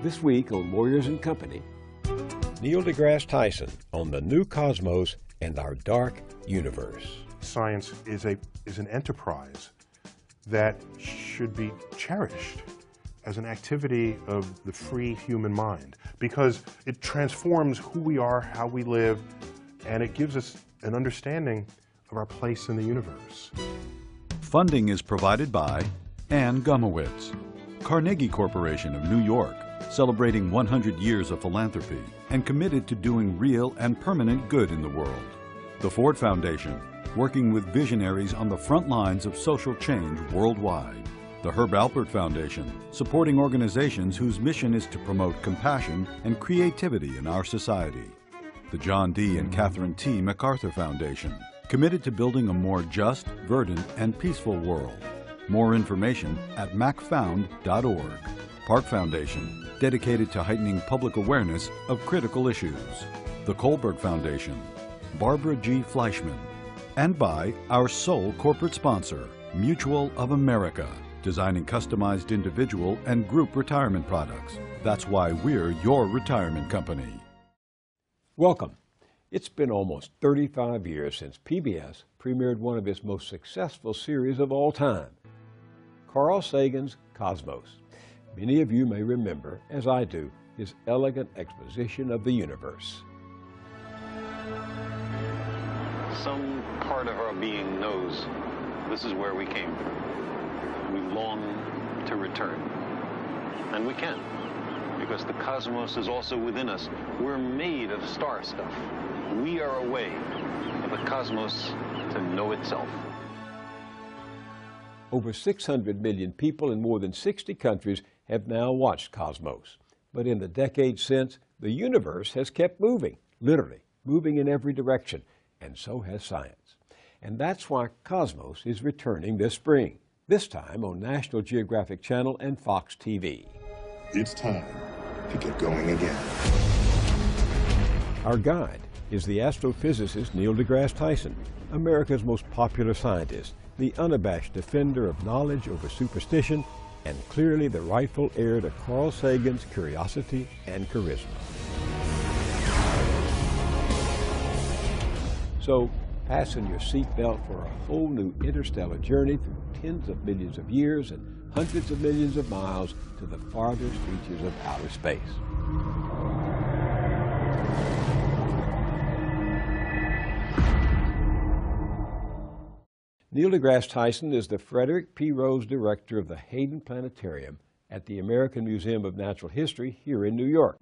This week on Moyers and Company, Neil deGrasse Tyson on the new cosmos and our dark universe. Science is an enterprise that should be cherished as an activity of the free human mind, because it transforms who we are, how we live, and it gives us an understanding of our place in the universe. Funding is provided by Ann Gumowitz, Carnegie Corporation of New York, celebrating 100 years of philanthropy and committed to doing real and permanent good in the world. The Ford Foundation, working with visionaries on the front lines of social change worldwide. The Herb Alpert Foundation, supporting organizations whose mission is to promote compassion and creativity in our society. The John D. and Catherine T. MacArthur Foundation, committed to building a more just, verdant, and peaceful world. More information at macfound.org. Park Foundation, dedicated to heightening public awareness of critical issues. The Kohlberg Foundation, Barbara G. Fleischman. And by our sole corporate sponsor, Mutual of America, designing customized individual and group retirement products. That's why we're your retirement company. Welcome. It's been almost 35 years since PBS premiered one of its most successful series of all time, Carl Sagan's Cosmos. Many of you may remember, as I do, his elegant exposition of the universe. Some part of our being knows this is where we came from. We long to return. And we can, because the cosmos is also within us. We're made of star stuff. We are a way for the cosmos to know itself. Over 600 million people in more than 60 countries have now watched Cosmos. But in the decades since, the universe has kept moving, literally, moving in every direction, and so has science. And that's why Cosmos is returning this spring, this time on National Geographic Channel and Fox TV. It's time to get going again. Our guide is the astrophysicist Neil deGrasse Tyson, America's most popular scientist, the unabashed defender of knowledge over superstition, and clearly the rightful heir to Carl Sagan's curiosity and charisma. So, fasten your seatbelt for a whole new interstellar journey through tens of millions of years and hundreds of millions of miles to the farthest reaches of outer space. Neil deGrasse Tyson is the Frederick P. Rose Director of the Hayden Planetarium at the American Museum of Natural History here in New York,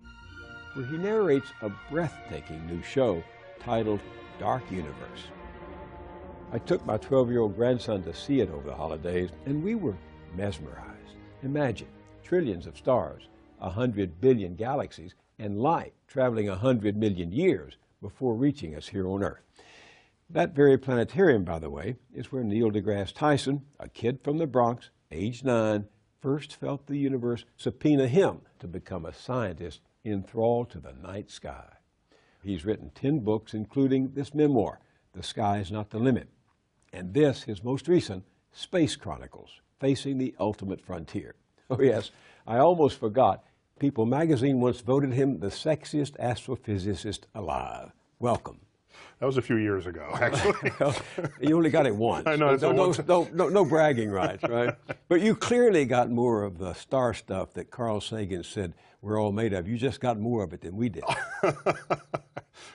where he narrates a breathtaking new show titled Dark Universe. I took my 12-year-old grandson to see it over the holidays, and we were mesmerized. Imagine trillions of stars, 100 billion galaxies, and light traveling 100 million years before reaching us here on Earth. That very planetarium, by the way, is where Neil deGrasse Tyson, a kid from the Bronx, age 9, first felt the universe subpoena him to become a scientist enthralled to the night sky. He's written 10 books, including this memoir, The Sky's Not the Limit, and this, his most recent, Space Chronicles, Facing the Ultimate Frontier. Oh yes, I almost forgot. People magazine once voted him the sexiest astrophysicist alive. Welcome. That was a few years ago, actually. You only got it once. I know. No bragging rights, right? But you clearly got more of the star stuff that Carl Sagan said we're all made of. You just got more of it than we did.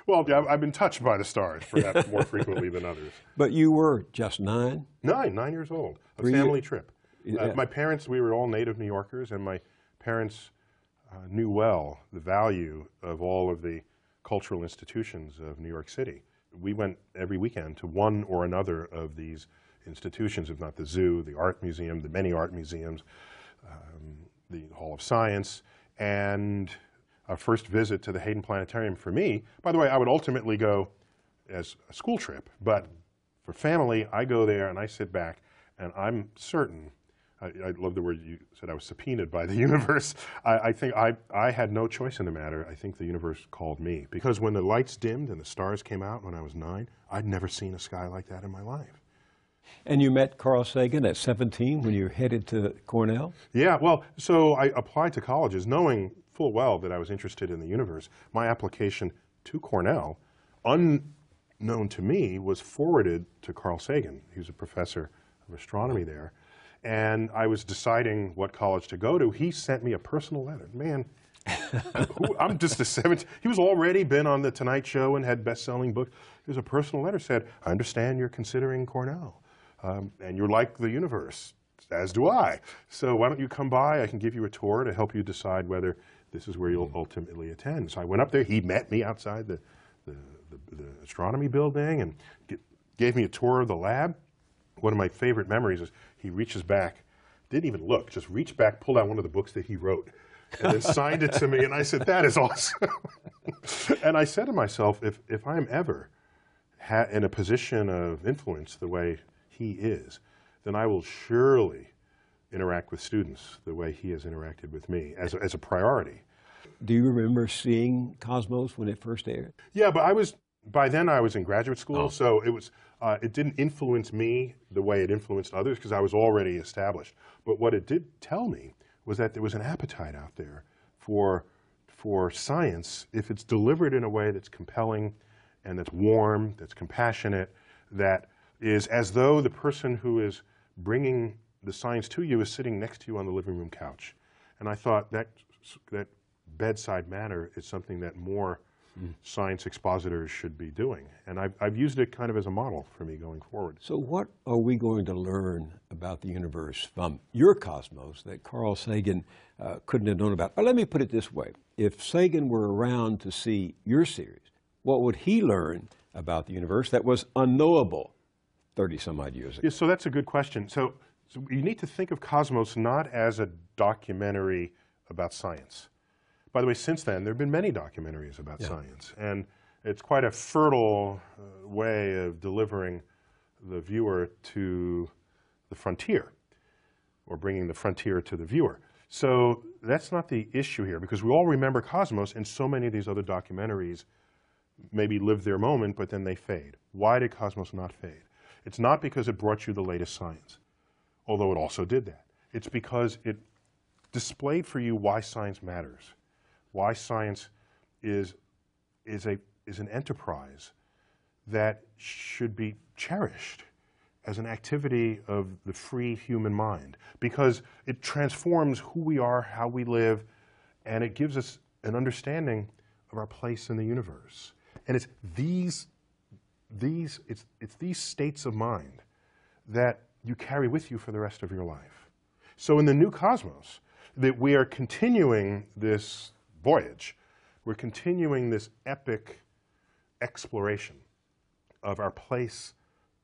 Well, yeah, I've been touched by the stars perhaps more frequently than others. But you were just 9? 9 years old. A family trip. My parents, we were all native New Yorkers, and my parents knew well the value of all of the cultural institutions of New York City. We went every weekend to one or another of these institutions, if not the zoo, the art museum, the many art museums, the Hall of Science, and our first visit to the Hayden Planetarium for me. By the way, I would ultimately go as a school trip, but for family, I go there and I sit back, and I'm certain, I love the word you said, I was subpoenaed by the universe. I think I had no choice in the matter. I think the universe called me, because when the lights dimmed and the stars came out when I was 9, I'd never seen a sky like that in my life. And you met Carl Sagan at 17 when you headed to Cornell? Yeah, well, so I applied to colleges knowing full well that I was interested in the universe. My application to Cornell, unknown to me, was forwarded to Carl Sagan. He was a professor of astronomy there. And I was deciding what college to go to. He sent me a personal letter. Man, I'm just a 17. He was already been on the Tonight Show and had best-selling books. Here's a personal letter said, I understand you're considering Cornell, and you like the universe, as do I. So why don't you come by? I can give you a tour to help you decide whether this is where you'll ultimately attend. So I went up there. He met me outside the astronomy building and gave me a tour of the lab. One of my favorite memories is he reaches back, didn't even look, just reached back, pulled out one of the books that he wrote, and then signed it to me, and I said, that is awesome. And I said to myself, if I'm ever in a position of influence the way he is, then I will surely interact with students the way he has interacted with me as a priority. Do you remember seeing Cosmos when it first aired? Yeah, but by then I was in graduate school, so it didn't influence me the way it influenced others because I was already established. But what it did tell me was that there was an appetite out there for science if it's delivered in a way that's compelling and that's warm, that's compassionate, that is as though the person who is bringing the science to you is sitting next to you on the living room couch. And I thought that bedside manner is something that more science expositors should be doing. And I've used it kind of as a model for me going forward. So what are we going to learn about the universe from your cosmos that Carl Sagan couldn't have known about? But let me put it this way. If Sagan were around to see your series, what would he learn about the universe that was unknowable 30-some-odd years ago? Yeah, so that's a good question. So you need to think of Cosmos not as a documentary about science. By the way, since then, there have been many documentaries about science, and it's quite a fertile way of delivering the viewer to the frontier, or bringing the frontier to the viewer. So that's not the issue here, because we all remember Cosmos, and so many of these other documentaries maybe live their moment, but then they fade. Why did Cosmos not fade? It's not because it brought you the latest science, although it also did that. It's because it displayed for you why science matters. Why science is an enterprise that should be cherished as an activity of the free human mind, because it transforms who we are, how we live, and it gives us an understanding of our place in the universe. And it's these states of mind that you carry with you for the rest of your life. So in the new Cosmos, that we are continuing this voyage. We're continuing this epic exploration of our place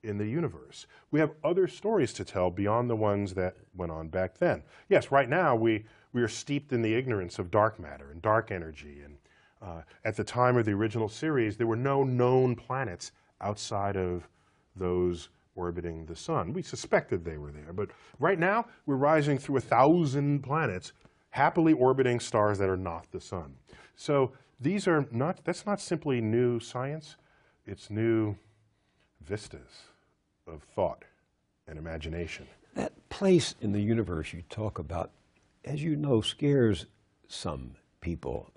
in the universe. We have other stories to tell beyond the ones that went on back then. Yes, right now we are steeped in the ignorance of dark matter and dark energy. And at the time of the original series, there were no known planets outside of those orbiting the sun. We suspected they were there, but right now we're rising through 1,000 planets happily orbiting stars that are not the sun. So that's not simply new science, it's new vistas of thought and imagination. That place in the universe you talk about, as you know, scares some people.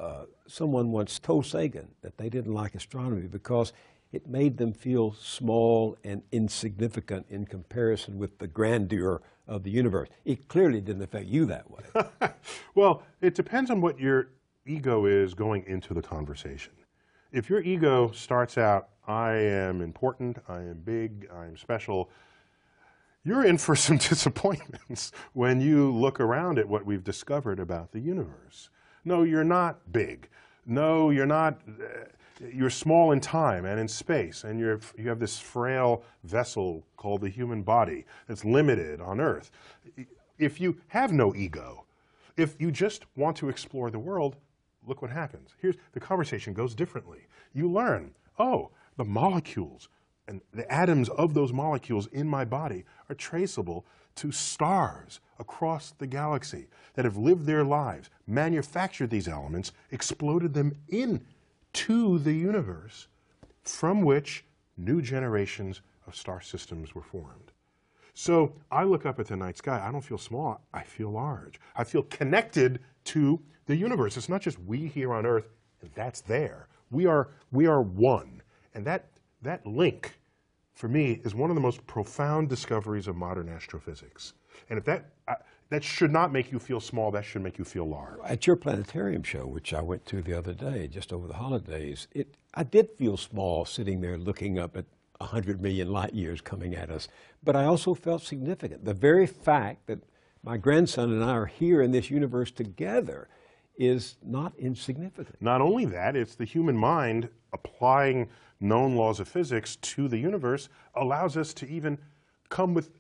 Someone once told Sagan that they didn't like astronomy because it made them feel small and insignificant in comparison with the grandeur of the universe. It clearly didn't affect you that way. Well, it depends on what your ego is going into the conversation. If your ego starts out, I am important, I am big, I am special, you're in for some disappointments when you look around at what we've discovered about the universe. No, you're not big. No, you're not. You're small in time and in space, and you have this frail vessel called the human body that's limited on Earth. If you have no ego, if you just want to explore the world, look what happens. The conversation goes differently. You learn, oh, the molecules and the atoms of those molecules in my body are traceable to stars across the galaxy that have lived their lives, manufactured these elements, exploded them into the universe, from which new generations of star systems were formed. So I look up at the night sky, I don't feel small, I feel large. I feel connected to the universe. It's not just we here on Earth, and that's there. We are one. And that link, for me, is one of the most profound discoveries of modern astrophysics. And if that should not make you feel small, that should make you feel large. At your planetarium show, which I went to the other day, just over the holidays, I did feel small sitting there looking up at 100 million light years coming at us, but I also felt significant. The very fact that my grandson and I are here in this universe together is not insignificant. Not only that, it's the human mind applying known laws of physics to the universe allows us to even come with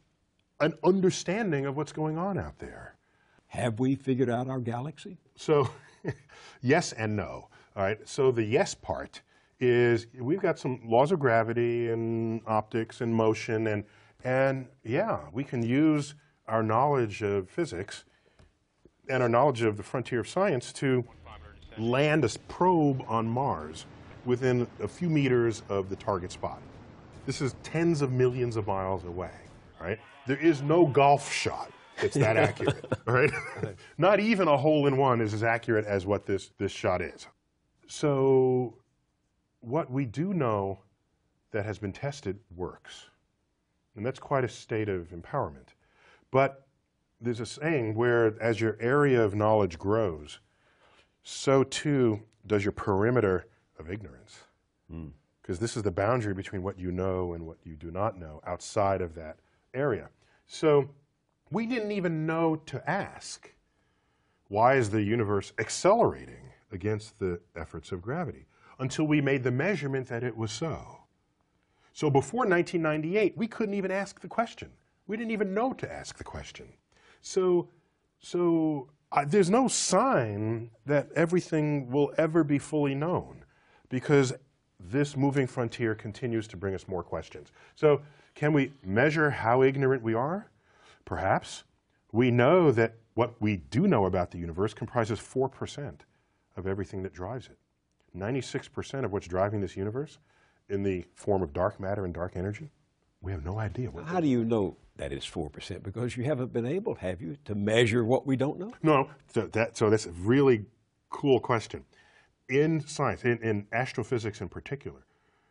an understanding of what's going on out there. Have we figured out our galaxy? So, yes and no. All right, so the yes part is we've got some laws of gravity and optics and motion, and yeah, we can use our knowledge of physics and our knowledge of the frontier of science to land a probe on Mars within a few meters of the target spot. This is tens of millions of miles away, right? There is no golf shot that's that accurate, right? Not even a hole-in-one is as accurate as what this shot is. So what we do know that has been tested works. And that's quite a state of empowerment. But there's a saying where as your area of knowledge grows, so too does your perimeter of ignorance. Because this is the boundary between what you know and what you do not know outside of that area. So we didn't even know to ask, why is the universe accelerating against the efforts of gravity? Until we made the measurement that it was so. So before 1998, we couldn't even ask the question. We didn't even know to ask the question. So there's no sign that everything will ever be fully known, because this moving frontier continues to bring us more questions. So can we measure how ignorant we are? Perhaps. We know that what we do know about the universe comprises 4% of everything that drives it. 96% of what's driving this universe in the form of dark matter and dark energy, we have no idea. How do you know that it's 4%? Because you haven't been able, have you, to measure what we don't know? No, so that's a really cool question. In science, in astrophysics in particular,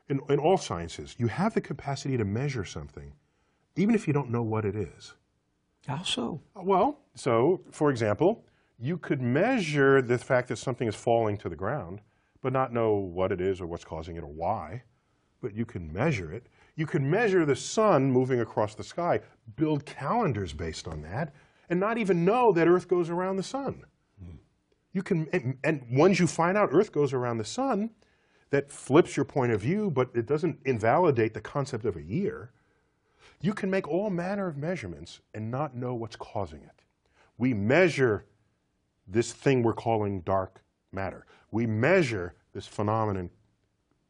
in all sciences, you have the capacity to measure something, even if you don't know what it is. How so? Well, so, for example, you could measure the fact that something is falling to the ground, but not know what it is or what's causing it or why. But you can measure it. You can measure the sun moving across the sky, build calendars based on that, and not even know that Earth goes around the sun. You can, and once you find out Earth goes around the sun, that flips your point of view, but it doesn't invalidate the concept of a year. You can make all manner of measurements and not know what's causing it. We measure this thing we're calling dark matter. We measure this phenomenon,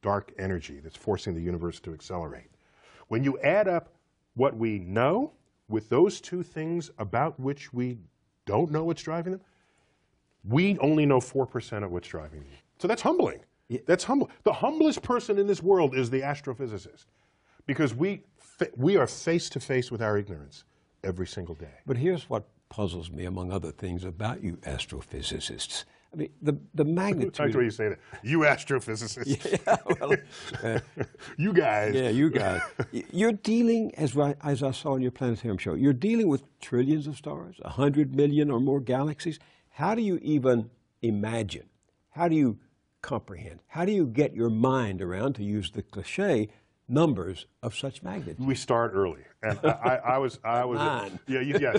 dark energy, that's forcing the universe to accelerate. When you add up what we know with those two things about which we don't know what's driving them, we only know 4% of what's driving them. So that's humbling. That's humble. The humblest person in this world is the astrophysicist, because we are face to face with our ignorance every single day. But here's what puzzles me, among other things, about you astrophysicists. I mean, the magnitude. I like the way you say that. You astrophysicists. Yeah, well, you guys. Yeah, you guys. You're dealing, as I saw in your planetarium show, you're dealing with trillions of stars, 100 million or more galaxies. How do you even imagine? How do you comprehend? How do you get your mind around, to use the cliche, numbers of such magnitude? We start early, and I was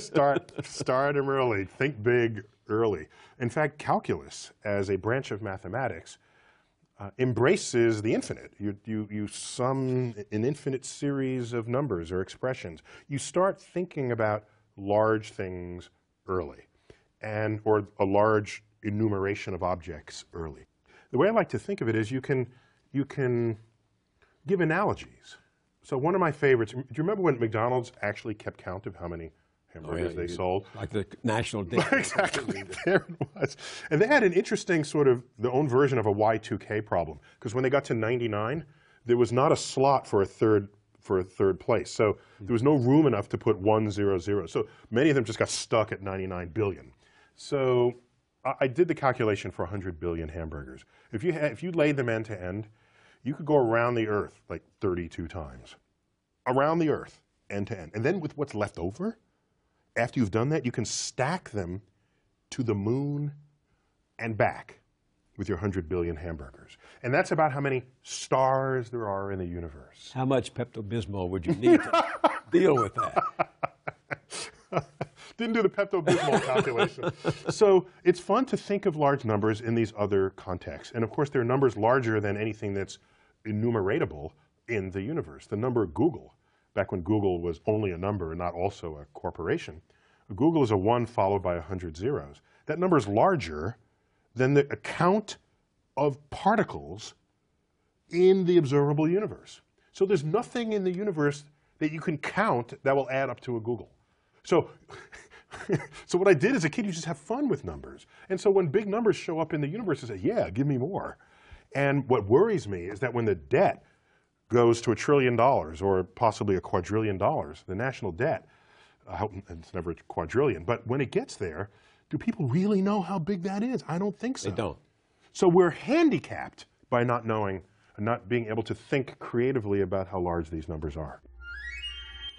start them early. Think big early. In fact, calculus as a branch of mathematics embraces the infinite. You sum an infinite series of numbers or expressions. You start thinking about large things early, or a large enumeration of objects early. The way I like to think of it is you can give analogies. So one of my favorites, do you remember when McDonald's actually kept count of how many hamburgers they sold? Like the national day. Exactly, there it was. And they had an interesting sort of their own version of a Y2K problem, because when they got to 99, there was not a slot for a third for third place. So there was no room enough to put 100. So many of them just got stuck at 99 billion. So I did the calculation for 100 billion hamburgers. If you laid them end to end, you could go around the Earth like 32 times. Around the Earth, end to end. And then with what's left over, after you've done that, you can stack them to the moon and back with your 100 billion hamburgers. And that's about how many stars there are in the universe. How much Pepto-Bismol would you need to deal with that? Didn't do the Pepto-Bismol calculation. So it's fun to think of large numbers in these other contexts. And of course, there are numbers larger than anything that's enumeratable in the universe. The number Google, back when Google was only a number and not also a corporation, Google is a 1 followed by 100 zeros. That number is larger than the count of particles in the observable universe. So there's nothing in the universe that you can count that will add up to a Google. So, so what I did as a kid, you just have fun with numbers. And so when big numbers show up in the universe, I say, yeah, give me more. And what worries me is that when the debt goes to $1 trillion or possibly $1 quadrillion, the national debt, it's never a quadrillion, but when it gets there, do people really know how big that is? I don't think so. They don't. So we're handicapped by not knowing and not being able to think creatively about how large these numbers are.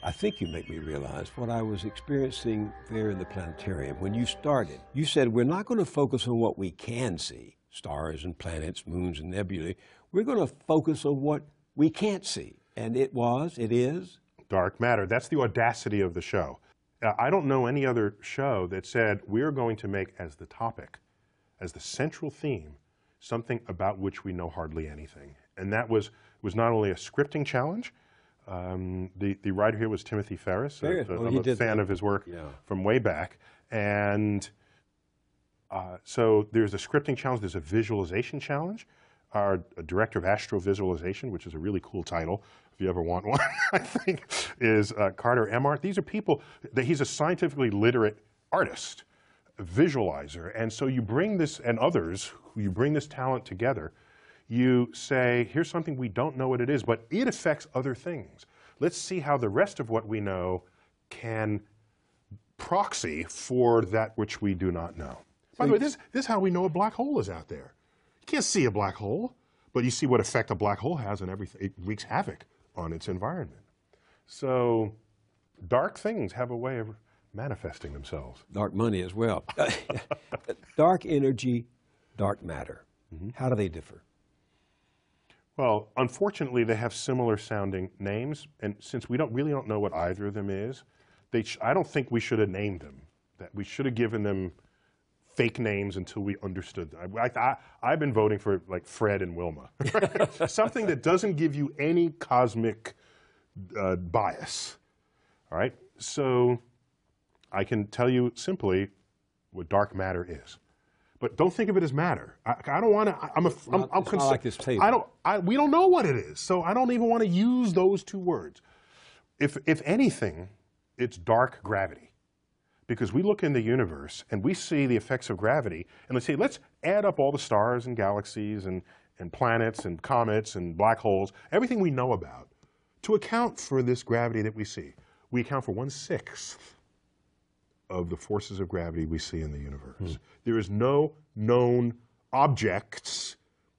I think you make me realize what I was experiencing there in the planetarium. When you started, you said we're not going to focus on what we can see, stars and planets, moons and nebulae. We're going to focus on what we can't see. And it is? Dark matter. That's the audacity of the show. I don't know any other show that said we're going to make as the topic, as the central theme, something about which we know hardly anything. And that was not only a scripting challenge. The writer here was Timothy Ferris. I'm a fan of his work from way back. And so there's a scripting challenge, there's a visualization challenge. Our director of astrovisualization, which is a really cool title, if you ever want one, I think, is Carter Emart. These are people that he's a scientifically literate artist, a visualizer. And so you bring this, and others, you bring this talent together. You say, here's something we don't know what it is, but it affects other things. Let's see how the rest of what we know can proxy for that which we do not know. By the way, this is how we know a black hole is out there. You can't see a black hole, but you see what effect a black hole has on everything. It wreaks havoc on its environment. So dark things have a way of manifesting themselves. Dark money as well. Dark energy, dark matter. How do they differ? Well, unfortunately, they have similar sounding names, and since we really don't know what either of them is, I don't think we should have named them. That we should have given them fake names until we understood them. I've been voting for like Fred and Wilma. Something that doesn't give you any cosmic bias. All right? So I can tell you simply what dark matter is. But don't think of it as matter. I don't want to. I'm concerned. Like this table. We don't know what it is, so I don't even want to use those two words. If anything, it's dark gravity, because we look in the universe and we see the effects of gravity, and let's add up all the stars and galaxies and planets and comets and black holes, everything we know about, to account for this gravity that we see. We account for 1/6 of the forces of gravity we see in the universe. There is no known objects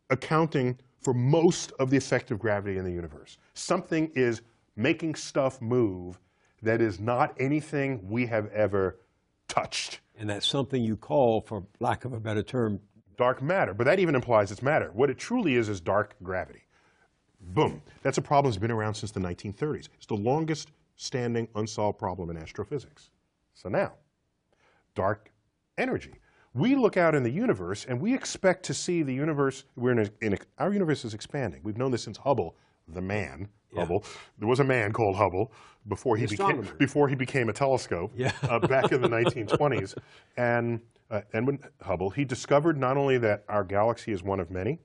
accounting for most of the effect of gravity in the universe. Something is making stuff move that is not anything we have ever touched. And that's something you call, for lack of a better term, dark matter. But that even implies it's matter. What it truly is dark gravity. Boom. That's a problem that's been around since the 1930s. It's the longest standing unsolved problem in astrophysics. So now, dark energy. We look out in the universe and we expect to see the universe. Our universe is expanding. We've known this since Hubble, the man, Hubble. There was a man called Hubble before he became a telescope back in the 1920s. And Edwin Hubble, he discovered not only that our galaxy is one of many,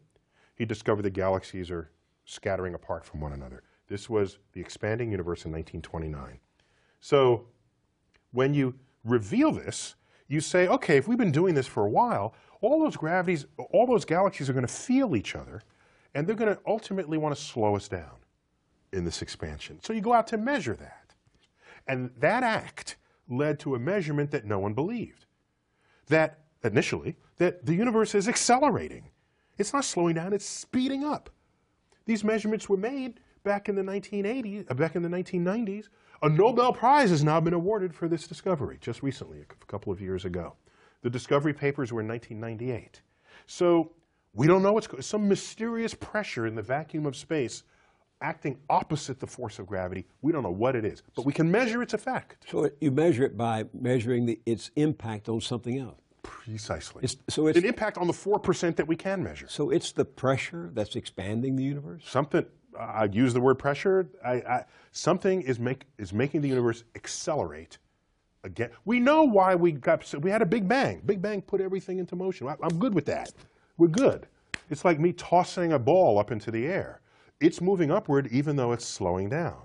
he discovered that galaxies are scattering apart from one another. This was the expanding universe in 1929. So when you reveal this, you say, okay, if we've been doing this for a while, all those galaxies are going to feel each other, and they're going to ultimately want to slow us down. in this expansion. So you go out to measure that. And that act led to a measurement that no one believed. That initially, that the universe is accelerating. It's not slowing down, it's speeding up. These measurements were made back in the 1990s. A Nobel Prize has now been awarded for this discovery, just recently, a couple of years ago. The discovery papers were in 1998. So we don't know what's going on. Some mysterious pressure in the vacuum of space acting opposite the force of gravity. We don't know what it is, but we can measure its effect. So you measure it by measuring its impact on something else. Precisely. It's an impact on the 4% that we can measure. So it's the pressure that's expanding the universe? Something, I use the word pressure, something is making the universe accelerate again. We know why we had a Big Bang. Big Bang put everything into motion. I'm good with that. We're good. It's like me tossing a ball up into the air. It's moving upward even though it's slowing down.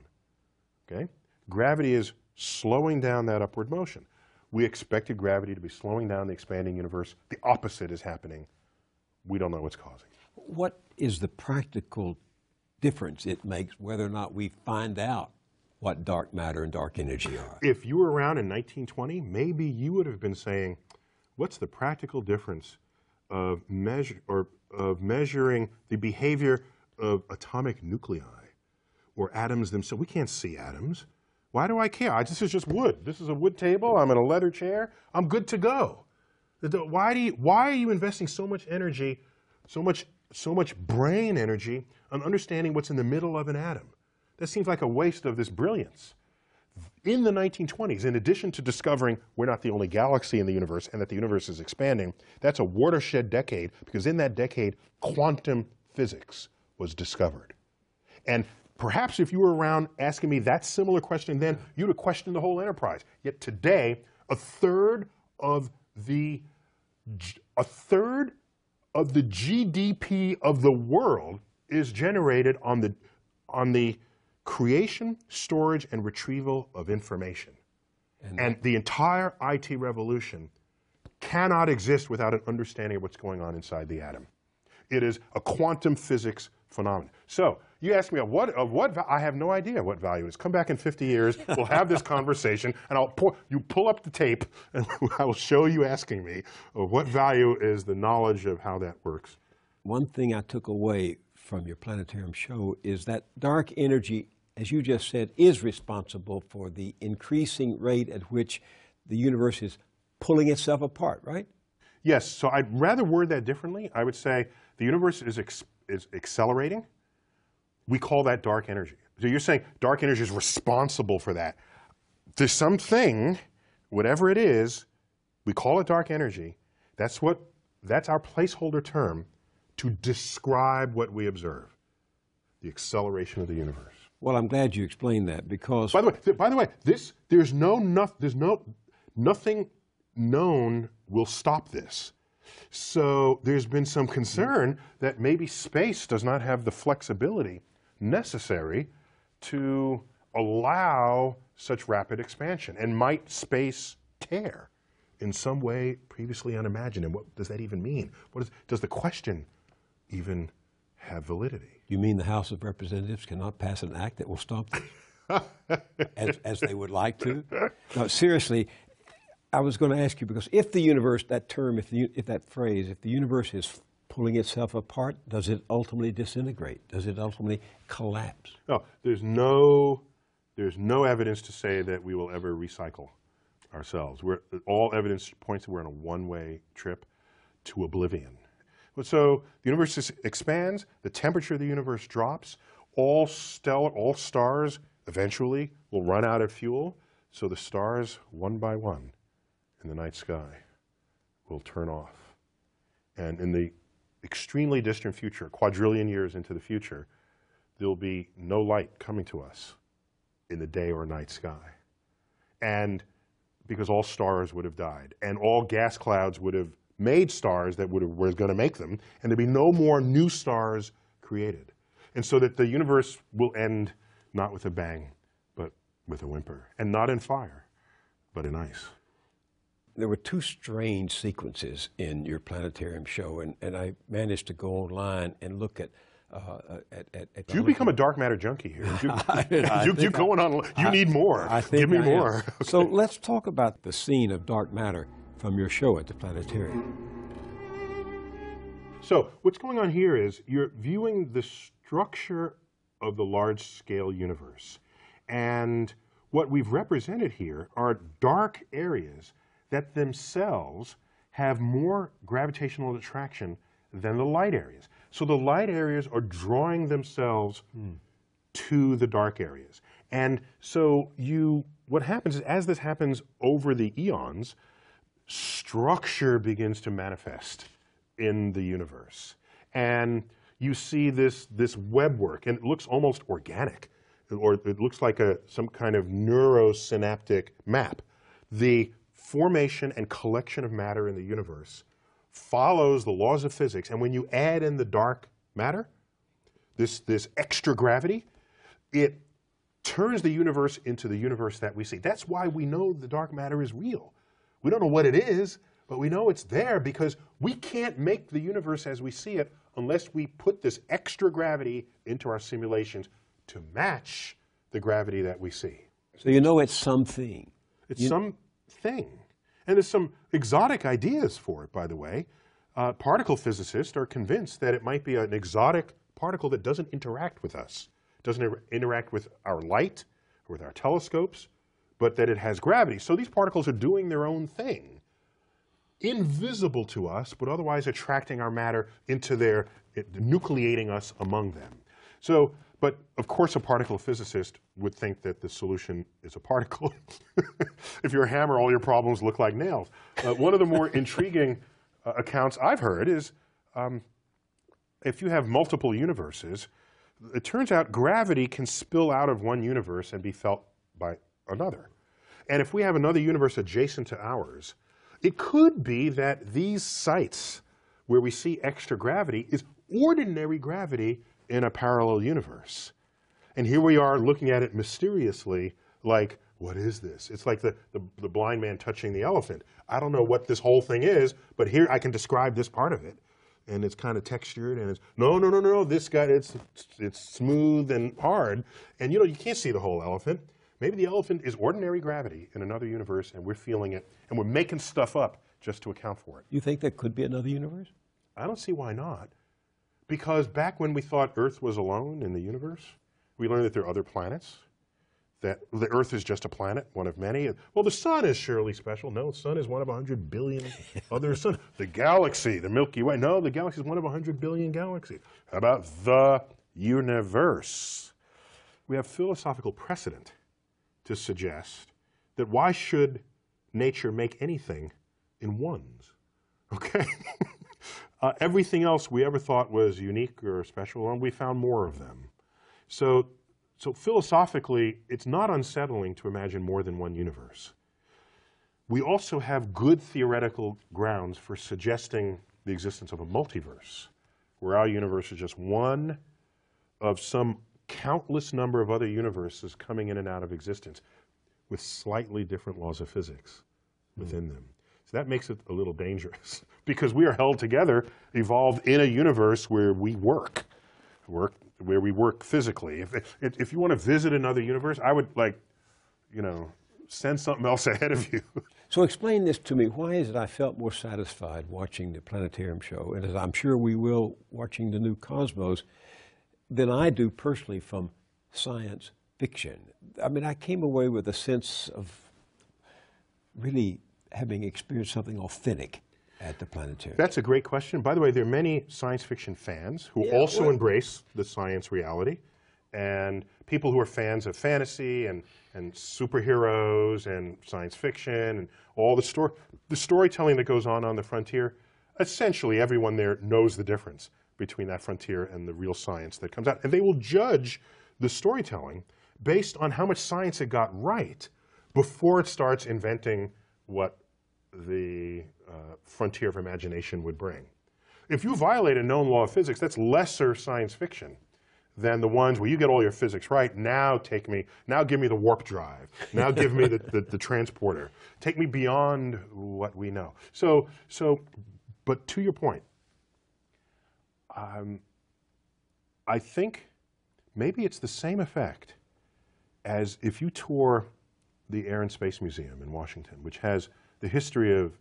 Okay? Gravity is slowing down that upward motion. We expected gravity to be slowing down the expanding universe. The opposite is happening. We don't know what's causing it. What is the practical difference it makes whether or not we find out what dark matter and dark energy are? If you were around in 1920, maybe you would have been saying, what's the practical difference of measuring the behavior of atomic nuclei or atoms themselves? We can't see atoms. Why do I care? This is just wood. This is a wood table. I'm in a leather chair. I'm good to go. Why are you investing so much energy, so much brain energy on understanding what's in the middle of an atom? That seems like a waste of this brilliance. In the 1920s, in addition to discovering we're not the only galaxy in the universe and that the universe is expanding, that's a watershed decade, because in that decade, quantum physics was discovered. And perhaps if you were around asking me that similar question then, you'd have questioned the whole enterprise. Yet today, a third of the GDP of the world is generated on the creation, storage, and retrieval of information. And the entire IT revolution cannot exist without an understanding of what's going on inside the atom. It is a quantum physics phenomenon. So you ask me, I have no idea what value it is. Come back in 50 years, we'll have this conversation, and you pull up the tape, and I will show you asking me what value is the knowledge of how that works. One thing I took away from your planetarium show is that dark energy, as you just said, is responsible for the increasing rate at which the universe is pulling itself apart, right? Yes, so I'd rather word that differently. I would say the universe is accelerating. We call that dark energy. So you're saying dark energy is responsible for that. There's something, whatever it is, we call it dark energy. That's our placeholder term to describe what we observe, the acceleration of the universe. Well, I'm glad you explained that, because by the way, there's nothing known will stop this. So there's been some concern that maybe space does not have the flexibility necessary to allow such rapid expansion. And might space tear in some way previously unimagined? And what does that even mean? Does the question even have validity? You mean the House of Representatives cannot pass an act that will stop this, as they would like to? No, seriously, I was going to ask you, because if the universe, that term, if that phrase, if the universe is pulling itself apart, does it ultimately disintegrate? Does it ultimately collapse? No, there's no evidence to say that we will ever recycle ourselves. All evidence points that we're on a one-way trip to oblivion. So the universe expands, the temperature of the universe drops, all stars eventually will run out of fuel, so the stars, one by one, in the night sky will turn off. And in the extremely distant future, a quadrillion years into the future, there'll be no light coming to us in the day or night sky. And because all stars would have died, and all gas clouds would have made stars that were going to make them, and there'd be no more new stars created. And so that the universe will end not with a bang, but with a whimper. And not in fire, but in ice. There were two strange sequences in your planetarium show, and I managed to go online and look at Do you become a dark matter junkie here? You going on? You need more. Give me more. Okay. So let's talk about the scene of dark matter from your show at the planetarium. So what's going on here is you're viewing the structure of the large-scale universe. And what we've represented here are dark areas that themselves have more gravitational attraction than the light areas. So the light areas are drawing themselves to the dark areas. And so what happens is, as this happens over the eons, structure begins to manifest in the universe. And you see this web work, and it looks almost organic, or it looks like some kind of neurosynaptic map. The formation and collection of matter in the universe follows the laws of physics, and when you add in the dark matter, this extra gravity, it turns the universe into the universe that we see. That's why we know the dark matter is real. We don't know what it is, but we know it's there because we can't make the universe as we see it unless we put this extra gravity into our simulations to match the gravity that we see. So you know it's something. It's something. And there's some exotic ideas for it, by the way. Particle physicists are convinced that it might be an exotic particle that doesn't interact with us, doesn't interact with our light or with our telescopes, but that it has gravity. So these particles are doing their own thing, invisible to us, but otherwise attracting our matter into nucleating us among them. So, but of course a particle physicist would think that the solution is a particle. If you're a hammer, all your problems look like nails. One of the more intriguing accounts I've heard is if you have multiple universes, it turns out gravity can spill out of one universe and be felt by another. And if we have another universe adjacent to ours, it could be that these sites where we see extra gravity is ordinary gravity in a parallel universe. And here we are looking at it mysteriously like, what is this? It's like the blind man touching the elephant. I don't know what this whole thing is, but here I can describe this part of it. And it's kind of textured, and it's, no, this guy, it's smooth and hard. And you can't see the whole elephant. Maybe the elephant is ordinary gravity in another universe, and we're feeling it, and we're making stuff up just to account for it. You think there could be another universe? I don't see why not. Because back when we thought Earth was alone in the universe, we learned that there are other planets, that the Earth is just a planet, one of many. Well, the sun is surely special. No, the sun is one of 100 billion other suns. The galaxy, the Milky Way. No, the galaxy is one of 100 billion galaxies. How about the universe? We have philosophical precedent to suggest that why should nature make anything in ones? Okay? Everything else we ever thought was unique or special, and we found more of them. So philosophically, it's not unsettling to imagine more than one universe. We also have good theoretical grounds for suggesting the existence of a multiverse, where our universe is just one of some countless number of other universes coming in and out of existence with slightly different laws of physics within them. So that makes it a little dangerous because we are held together, evolved in a universe where we work where we work physically. If you want to visit another universe, I would send something else ahead of you. So explain this to me. Why is it I felt more satisfied watching the planetarium show, and as I'm sure we will watching the new Cosmos, than I do personally from science fiction? I mean, I came away with a sense of really having experienced something authentic at the planetarium. That's a great question. By the way, there are many science fiction fans who also embrace the science reality, and people who are fans of fantasy and superheroes and science fiction and all the storytelling that goes on the frontier. Essentially, everyone there knows the difference between that frontier and the real science that comes out. And they will judge the storytelling based on how much science it got right before it starts inventing what the frontier of imagination would bring. If you violate a known law of physics, that's lesser science fiction than the ones where you get all your physics right. Now give me the warp drive. Now give me the transporter. Take me beyond what we know. But to your point, I think maybe it's the same effect as if you tour the Air and Space Museum in Washington, which has the history of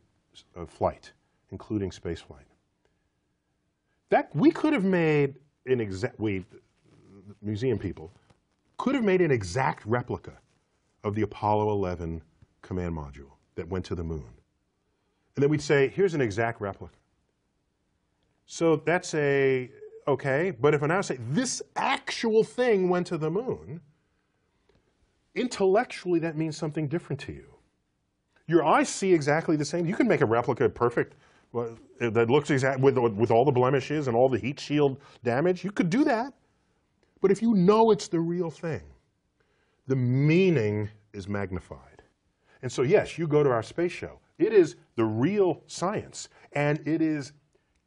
flight, including space flight. That we could have made an museum people could have made an exact replica of the Apollo 11 command module that went to the moon. And then we'd say, here's an exact replica. So that's okay, but if I now say this actual thing went to the moon, intellectually that means something different to you. Your eyes see exactly the same. You can make a replica perfect that looks exact with all the blemishes and all the heat shield damage. You could do that. But if you know it's the real thing, the meaning is magnified. And so yes, you go to our space show. It is the real science, and it is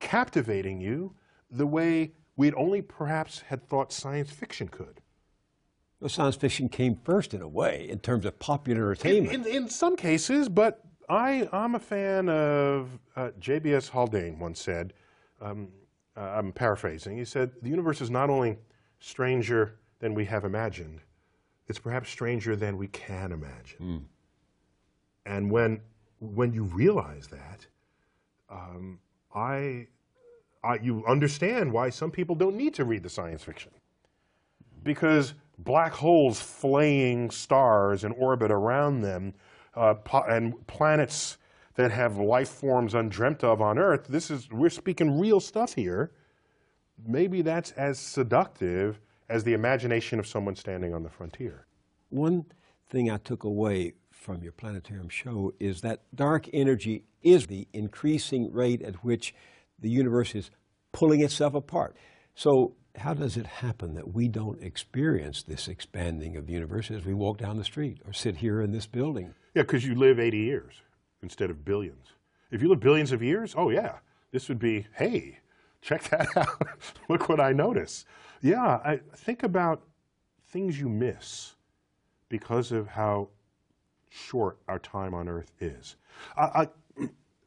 captivating you the way we'd only perhaps had thought science fiction could. Well, science fiction came first in a way, in terms of popular entertainment. In some cases, but I'm a fan of, J.B.S. Haldane once said, I'm paraphrasing, he said, the universe is not only stranger than we have imagined, it's perhaps stranger than we can imagine. And when you realize that, you understand why some people don't need to read the science fiction. Because black holes flaying stars in orbit around them, and planets that have life forms undreamt of on Earth, we're speaking real stuff here. Maybe that's as seductive as the imagination of someone standing on the frontier. One thing I took away from your planetarium show is that dark energy is the increasing rate at which the universe is pulling itself apart. So how does it happen that we don't experience this expanding of the universe as we walk down the street or sit here in this building? Yeah, because you live 80 years instead of billions. If you live billions of years, oh yeah, this would be, hey, check that out. Look what I notice. Yeah, I think about things you miss because of how short our time on Earth is.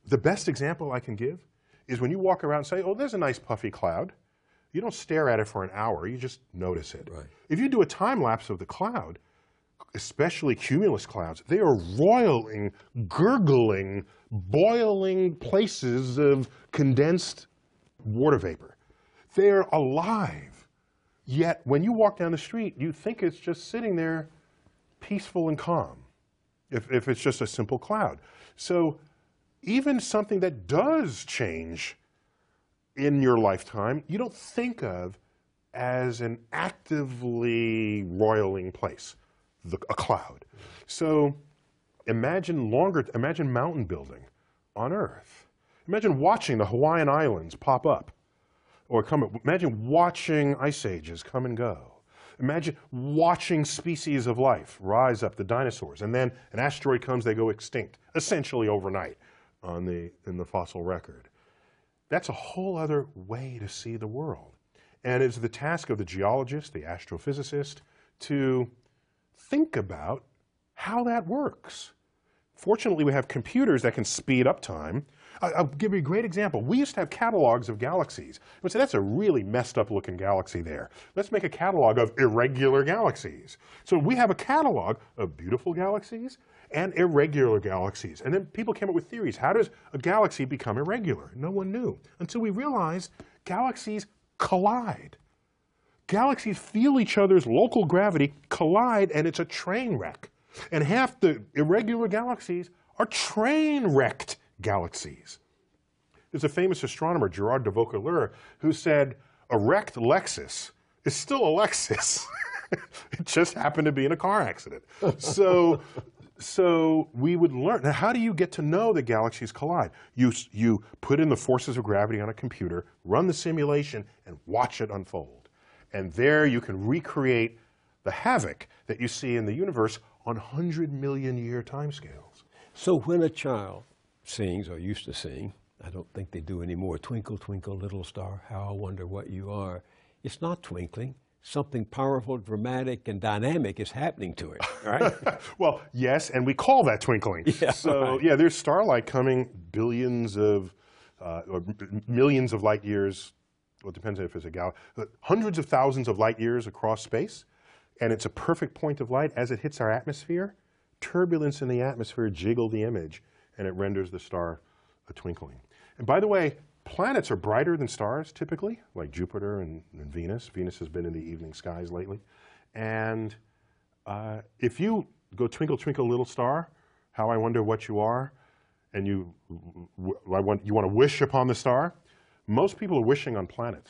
The best example I can give is when you walk around and say, oh, there's a nice puffy cloud. You don't stare at it for an hour, you just notice it. Right. If you do a time lapse of the cloud, especially cumulus clouds, they are roiling, gurgling, boiling places of condensed water vapor. They're alive. Yet when you walk down the street, you think it's just sitting there peaceful and calm, if it's just a simple cloud. So even something that does change in your lifetime, you don't think of as an actively roiling place, a cloud. So imagine mountain building on Earth. Imagine watching the Hawaiian Islands pop up or come up. Imagine watching ice ages come and go. Imagine watching species of life rise up, the dinosaurs, and then an asteroid comes, they go extinct, essentially overnight in the fossil record. That's a whole other way to see the world. And it's the task of the geologist, the astrophysicist, to think about how that works. Fortunately, we have computers that can speed up time. I'll give you a great example. We used to have catalogs of galaxies. We said, that's a really messed up looking galaxy there. Let's make a catalog of irregular galaxies. So we have a catalog of beautiful galaxies and irregular galaxies. And then people came up with theories. How does a galaxy become irregular? No one knew until we realized galaxies collide. Galaxies feel each other's local gravity, collide, and it's a train wreck. And half the irregular galaxies are train-wrecked galaxies. There's a famous astronomer, Gerard de Vaucouleurs, who said, a wrecked Lexus is still a Lexus. It just happened to be in a car accident. So we would learn. Now, how do you get to know that galaxies collide? You put in the forces of gravity on a computer, run the simulation, and watch it unfold. And there you can recreate the havoc that you see in the universe on 100-million-year timescales. So when a child sings, or used to sing, I don't think they do anymore, Twinkle, Twinkle, Little Star, How I Wonder What You Are, it's not twinkling. Something powerful, dramatic, and dynamic is happening to it, right? Well, yes, and we call that twinkling. Yeah, so, right. Yeah, there's starlight coming billions of, or millions of light years well, it depends if it's a galaxy, hundreds of thousands of light years across space, and it's a perfect point of light. As it hits our atmosphere, turbulence in the atmosphere jiggle the image, and it renders the star a twinkling. And by the way, planets are brighter than stars typically, like Jupiter and Venus. Venus has been in the evening skies lately. And if you go twinkle, twinkle, little star, how I wonder what you are, and you want to wish upon the star, most people are wishing on planets.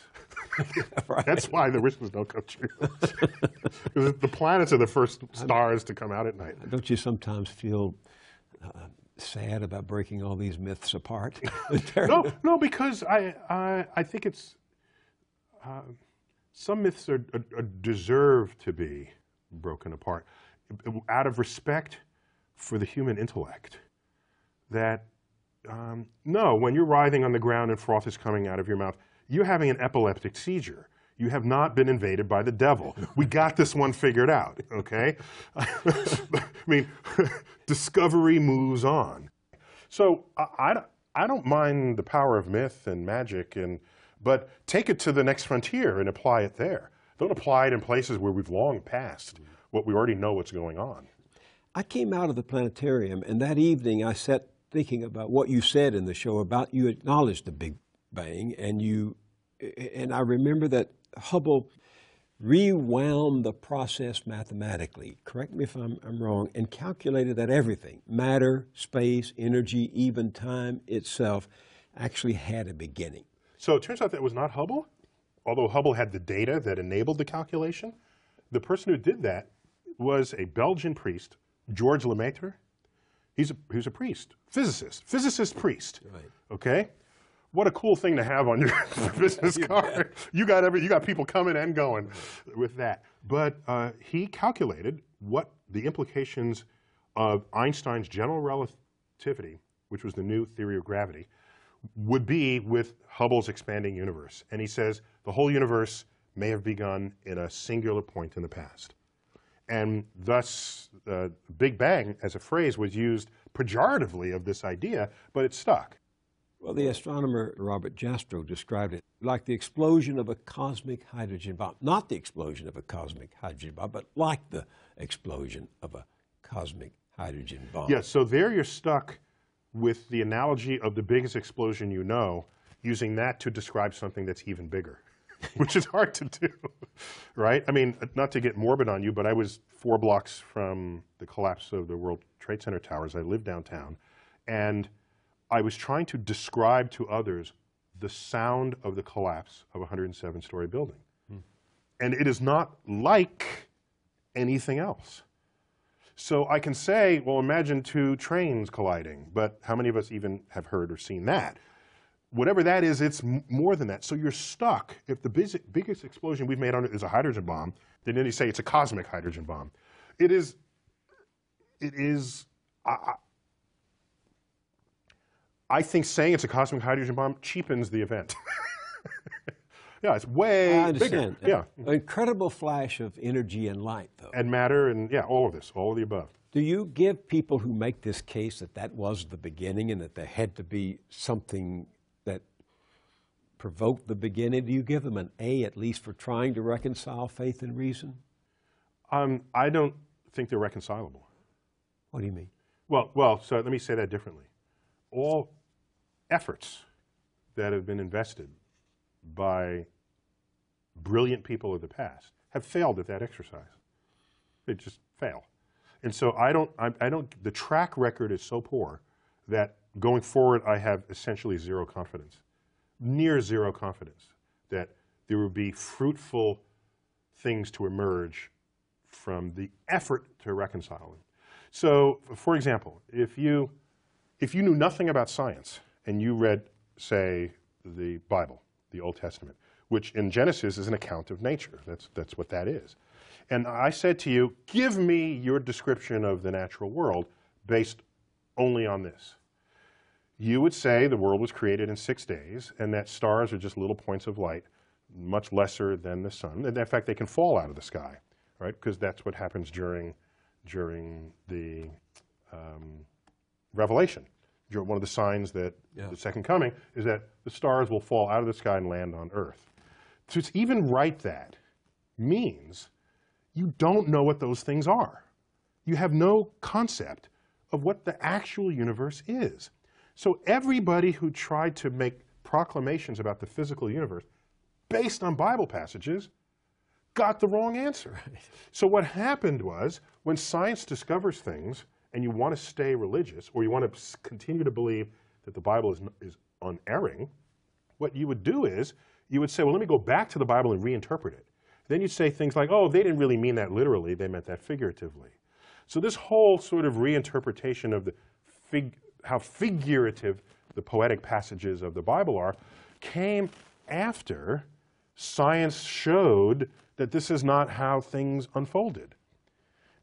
Right. That's why the wishes don't come true. Because the planets are the first stars to come out at night. Don't you sometimes feel sad about breaking all these myths apart? No, because I think it's some myths deserve to be broken apart out of respect for the human intellect. That no, when you're writhing on the ground and froth is coming out of your mouth, you're having an epileptic seizure. You have not been invaded by the devil. We got this one figured out, okay? I mean, discovery moves on. So I don't mind the power of myth and magic, but take it to the next frontier and apply it there. Don't apply it in places where we've long passed what we already know what's going on. I came out of the planetarium, and that evening I sat thinking about what you said in the show about you acknowledged the Big Bang, and I remember that Hubble rewound the process mathematically, correct me if I'm wrong, and calculated that everything, matter, space, energy, even time itself, actually had a beginning. So it turns out that was not Hubble, although Hubble had the data that enabled the calculation. The person who did that was a Belgian priest, Georges Lemaitre. He's a priest, physicist priest, right. Okay? What a cool thing to have on your business card. You got people coming and going with that. But he calculated what the implications of Einstein's general relativity, which was the new theory of gravity, would be with Hubble's expanding universe. And he says the whole universe may have begun in a singular point in the past. And thus, Big Bang as a phrase was used pejoratively of this idea, but it stuck. Well, the astronomer Robert Jastrow described it like the explosion of a cosmic hydrogen bomb. Not the explosion of a cosmic hydrogen bomb, but like the explosion of a cosmic hydrogen bomb. Yes, so there you're stuck with the analogy of the biggest explosion you know, using that to describe something that's even bigger, which is hard to do, right? I mean, not to get morbid on you, but I was 4 blocks from the collapse of the World Trade Center towers. I live downtown, and I was trying to describe to others the sound of the collapse of a 107-story building. And it is not like anything else. So I can say, well, imagine 2 trains colliding, but how many of us even have heard or seen that? Whatever that is, it's more than that. So you're stuck. If the biggest explosion we've made on it is a hydrogen bomb, then you say it's a cosmic hydrogen bomb. It is, I think saying it's a cosmic hydrogen bomb cheapens the event. Yeah, it's way bigger. Yeah. An incredible flash of energy and light, though. And matter, and yeah, all of this, all of the above. Do you give people who make this case that that was the beginning and that there had to be something that provoked the beginning, do you give them an A at least for trying to reconcile faith and reason? I don't think they're reconcilable. What do you mean? Well, so let me say that differently. All efforts that have been invested by brilliant people of the past have failed at that exercise. They just fail. And so the track record is so poor that going forward I have essentially zero confidence, near zero confidence that there will be fruitful things to emerge from the effort to reconcile them. So, for example, if you knew nothing about science and you read, say, the Bible, the Old Testament, which in Genesis is an account of nature. That's what that is. And I said to you, give me your description of the natural world based only on this. You would say the world was created in 6 days and that stars are just little points of light, much lesser than the sun. And in fact, they can fall out of the sky, right? Because that's what happens during the Revelation. One of the signs that the second coming is that the stars will fall out of the sky and land on earth. To even write that means you don't know what those things are. You have no concept of what the actual universe is. So everybody who tried to make proclamations about the physical universe based on Bible passages got the wrong answer. Right. So what happened was, when science discovers things and you want to stay religious, or you want to continue to believe that the Bible is unerring, what you would do is, you would say, well, let me go back to the Bible and reinterpret it. Then you'd say things like, oh, they didn't really mean that literally, they meant that figuratively. So this whole sort of reinterpretation of how figurative the poetic passages of the Bible are came after science showed that this is not how things unfolded.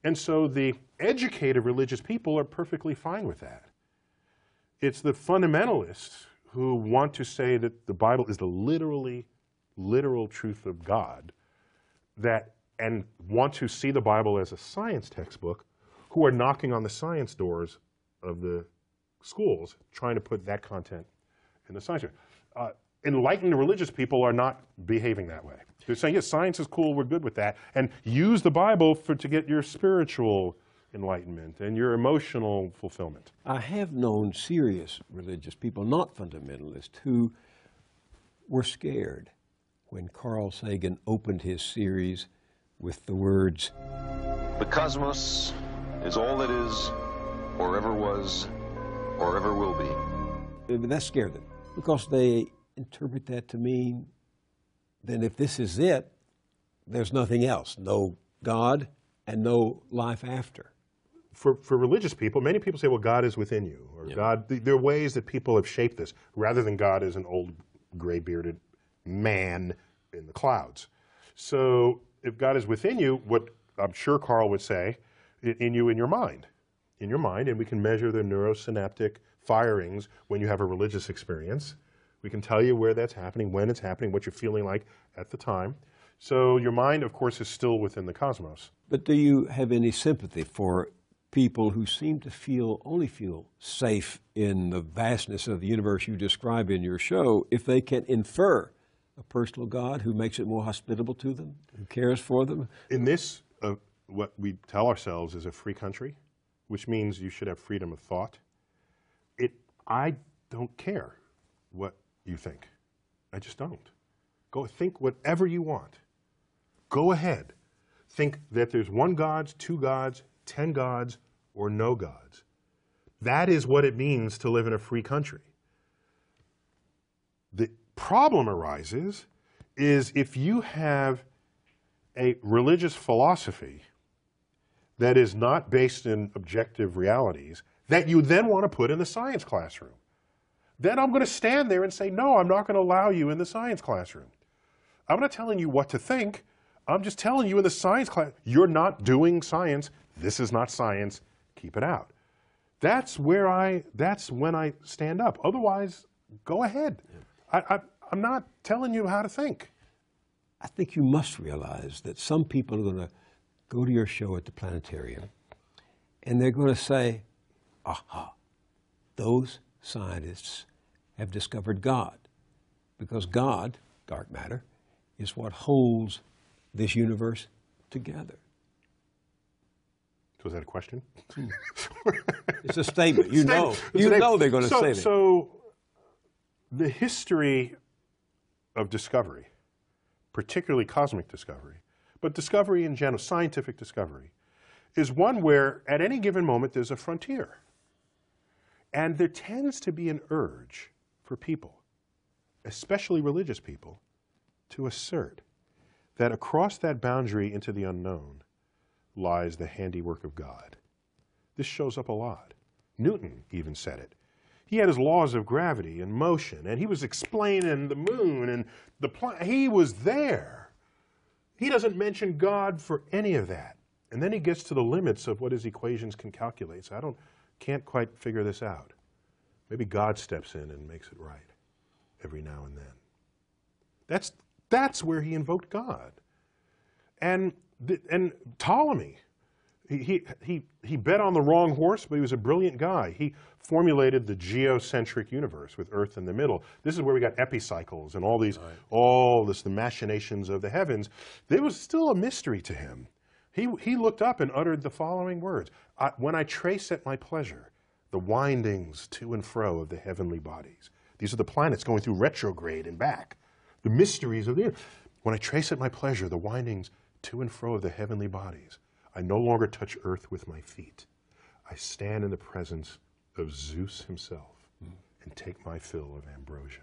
And so the educated religious people are perfectly fine with that. It's the fundamentalists who want to say that the Bible is the literal truth of God, and want to see the Bible as a science textbook, who are knocking on the science doors of the schools trying to put that content in the science. Enlightened religious people are not behaving that way. They're saying, yes, science is cool, we're good with that, and use the Bible to get your spiritual enlightenment and your emotional fulfillment. I have known serious religious people, not fundamentalists, who were scared when Carl Sagan opened his series with the words, "The cosmos is all that is, or ever was, or ever will be." That scared them, because they interpret that to mean, then if this is it, there's nothing else, no God and no life after. For religious people, many people say, well, God is within you, or yeah. God, there are ways that people have shaped this, rather than God as an old gray-bearded man in the clouds. So if God is within you, what I'm sure Carl would say, in your mind, and we can measure the neurosynaptic firings when you have a religious experience. We can tell you where that's happening, when it's happening, what you're feeling like at the time. So your mind, of course, is still within the cosmos. But do you have any sympathy for people who seem to only feel safe in the vastness of the universe you describe in your show, if they can infer a personal God who makes it more hospitable to them, who cares for them? In this, what we tell ourselves is a free country, which means you should have freedom of thought. I don't care what you think. I just don't. Go think whatever you want. Go ahead. Think that there's one God, two gods, 10 gods, or no gods. That is what it means to live in a free country. The problem arises is if you have a religious philosophy that is not based in objective realities that you then want to put in the science classroom. Then I'm going to stand there and say, no, I'm not going to allow you in the science classroom. I'm not telling you what to think. I'm just telling you in the science class, you're not doing science. This is not science. Keep it out. That's when I stand up. Otherwise, go ahead. I'm not telling you how to think. I think you must realize that some people are going to go to your show at the planetarium and they're going to say, aha, those scientists have discovered God, because God, dark matter, is what holds this universe together. So is that a question? It's a statement. You know they're going to say that. So the history of discovery, particularly cosmic discovery, but discovery in general, scientific discovery, is one where at any given moment there's a frontier. And there tends to be an urge for people, especially religious people, to assert that across that boundary into the unknown lies the handiwork of God. This shows up a lot. Newton even said it. He had his laws of gravity and motion, and he was explaining the moon and the planet. He was there. He doesn't mention God for any of that. And then he gets to the limits of what his equations can calculate. So can't quite figure this out. Maybe God steps in and makes it right every now and then. That's where he invoked God. And Ptolemy, He bet on the wrong horse, but he was a brilliant guy. He formulated the geocentric universe with Earth in the middle. This is where we got epicycles and all these, the machinations of the heavens. There was still a mystery to him. He looked up and uttered the following words: when I trace at my pleasure the windings to and fro of the heavenly bodies. These are the planets going through retrograde and back. The mysteries of the earth. When I trace at my pleasure the windings to and fro of the heavenly bodies, I no longer touch earth with my feet. I stand in the presence of Zeus himself and take my fill of ambrosia.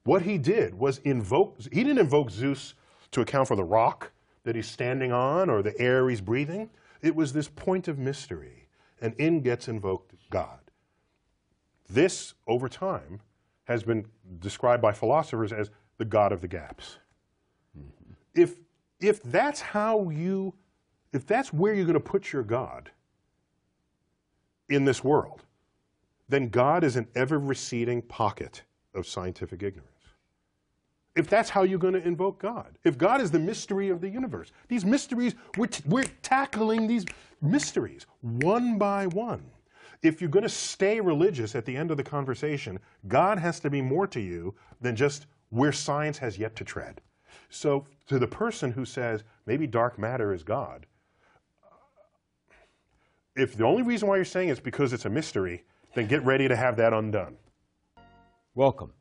What he did was he didn't invoke Zeus to account for the rock that he's standing on or the air he's breathing. It was this point of mystery, and in gets invoked God. This, over time, has been described by philosophers as the God of the gaps. If that's where you're going to put your God in this world, then God is an ever-receding pocket of scientific ignorance. If that's how you're going to invoke God, if God is the mystery of the universe, these mysteries, we're tackling these mysteries one by one. If you're going to stay religious at the end of the conversation, God has to be more to you than just where science has yet to tread. So to the person who says, maybe dark matter is God, if the only reason why you're saying it's because it's a mystery, then get ready to have that undone. Welcome.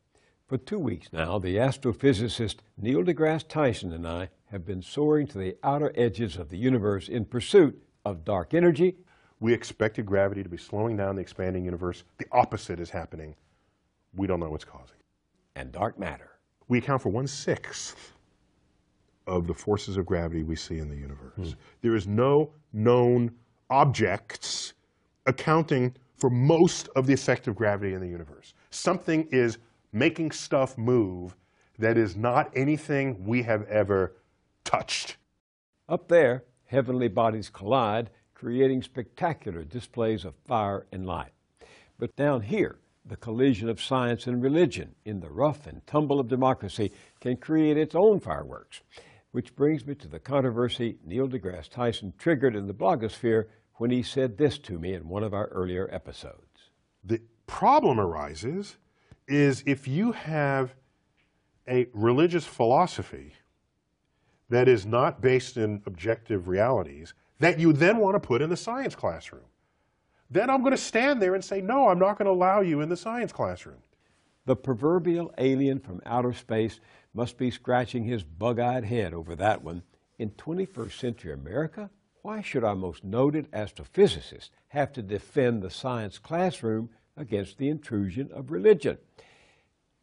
For 2 weeks now, the astrophysicist Neil deGrasse Tyson and I have been soaring to the outer edges of the universe in pursuit of dark energy. We expected gravity to be slowing down the expanding universe. The opposite is happening. We don't know what's causing. And dark matter. We account for 1/6 of the forces of gravity we see in the universe. There is no known objects accounting for most of the effect of gravity in the universe. Something is making stuff move that is not anything we have ever touched. Up there, heavenly bodies collide, creating spectacular displays of fire and light. But down here, the collision of science and religion in the rough and tumble of democracy can create its own fireworks. Which brings me to the controversy Neil deGrasse Tyson triggered in the blogosphere when he said this to me in one of our earlier episodes. The problem arises is if you have a religious philosophy that is not based in objective realities that you then want to put in the science classroom. Then I'm going to stand there and say, no, I'm not going to allow you in the science classroom. The proverbial alien from outer space must be scratching his bug-eyed head over that one. In 21st century America, why should our most noted astrophysicist have to defend the science classroom against the intrusion of religion?